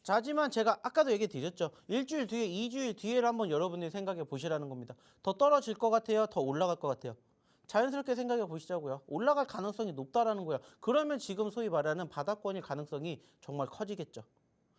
자, 하지만 제가 아까도 얘기 드렸죠. 일주일 뒤에, 2주일 뒤에를 한번 여러분들이 생각해 보시라는 겁니다. 더 떨어질 것 같아요? 더 올라갈 것 같아요? 자연스럽게 생각해 보시자고요. 올라갈 가능성이 높다라는 거예요. 그러면 지금 소위 말하는 바닥권일 가능성이 정말 커지겠죠.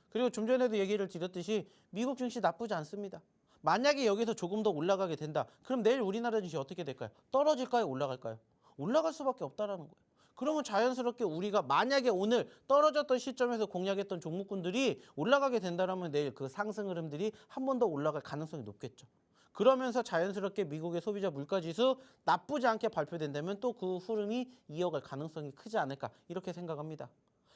그리고 좀 전에도 얘기를 드렸듯이 미국 증시 나쁘지 않습니다. 만약에 여기서 조금 더 올라가게 된다. 그럼 내일 우리나라 증시 어떻게 될까요? 떨어질까요? 올라갈까요? 올라갈 수밖에 없다라는 거예요. 그러면 자연스럽게 우리가 만약에 오늘 떨어졌던 시점에서 공략했던 종목군들이 올라가게 된다면 내일 그 상승 흐름들이 한 번 더 올라갈 가능성이 높겠죠. 그러면서 자연스럽게 미국의 소비자 물가지수 나쁘지 않게 발표된다면 또 그 흐름이 이어갈 가능성이 크지 않을까 이렇게 생각합니다.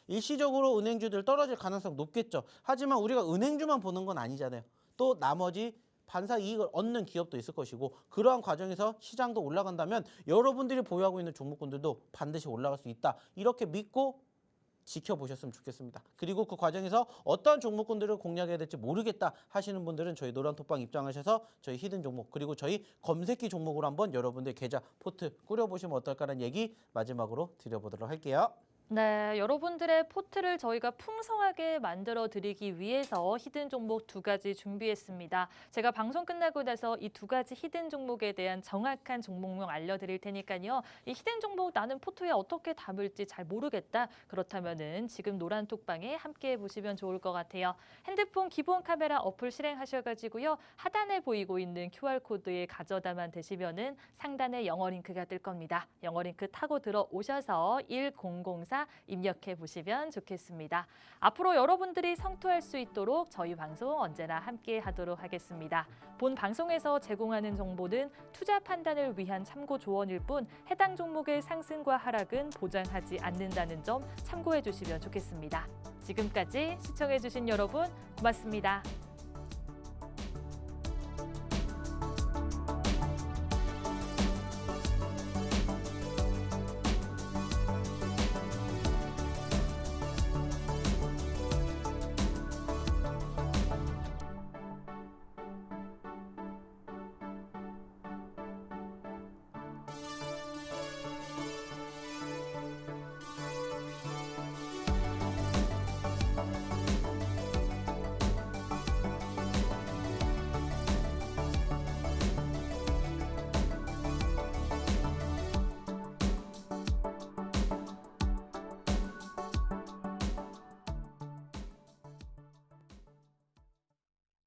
일시적으로 은행주들 떨어질 가능성 높겠죠. 하지만 우리가 은행주만 보는 건 아니잖아요. 또 나머지 반사 이익을 얻는 기업도 있을 것이고 그러한 과정에서 시장도 올라간다면 여러분들이 보유하고 있는 종목군들도 반드시 올라갈 수 있다. 이렇게 믿고 지켜보셨으면 좋겠습니다. 그리고 그 과정에서 어떤 종목군들을 공략해야 될지 모르겠다 하시는 분들은 저희 노란톡방 입장하셔서 저희 히든 종목 그리고 저희 검색기 종목으로 한번 여러분들 계좌 포트 꾸려보시면 어떨까라는 얘기 마지막으로 드려보도록 할게요. 네, 여러분들의 포트를 저희가 풍성하게 만들어 드리기 위해서 히든 종목 2가지 준비했습니다. 제가 방송 끝나고 나서 이 2가지 히든 종목에 대한 정확한 종목명 알려드릴 테니까요. 이 히든 종목 나는 포트에 어떻게 담을지 잘 모르겠다. 그렇다면은 지금 노란톡방에 함께 보시면 좋을 것 같아요. 핸드폰 기본 카메라 어플 실행하셔가지고요. 하단에 보이고 있는 QR코드에 가져다만 되시면은 상단에 영어 링크가 뜰 겁니다. 영어 링크 타고 들어오셔서 1004 하나 입력해 보시면 좋겠습니다. 앞으로 여러분들이 성투할 수 있도록 저희 방송 언제나 함께 하도록 하겠습니다. 본 방송에서 제공하는 정보는 투자 판단을 위한 참고 조언일 뿐 해당 종목의 상승과 하락은 보장하지 않는다는 점 참고해 주시면 좋겠습니다. 지금까지 시청해 주신 여러분 고맙습니다.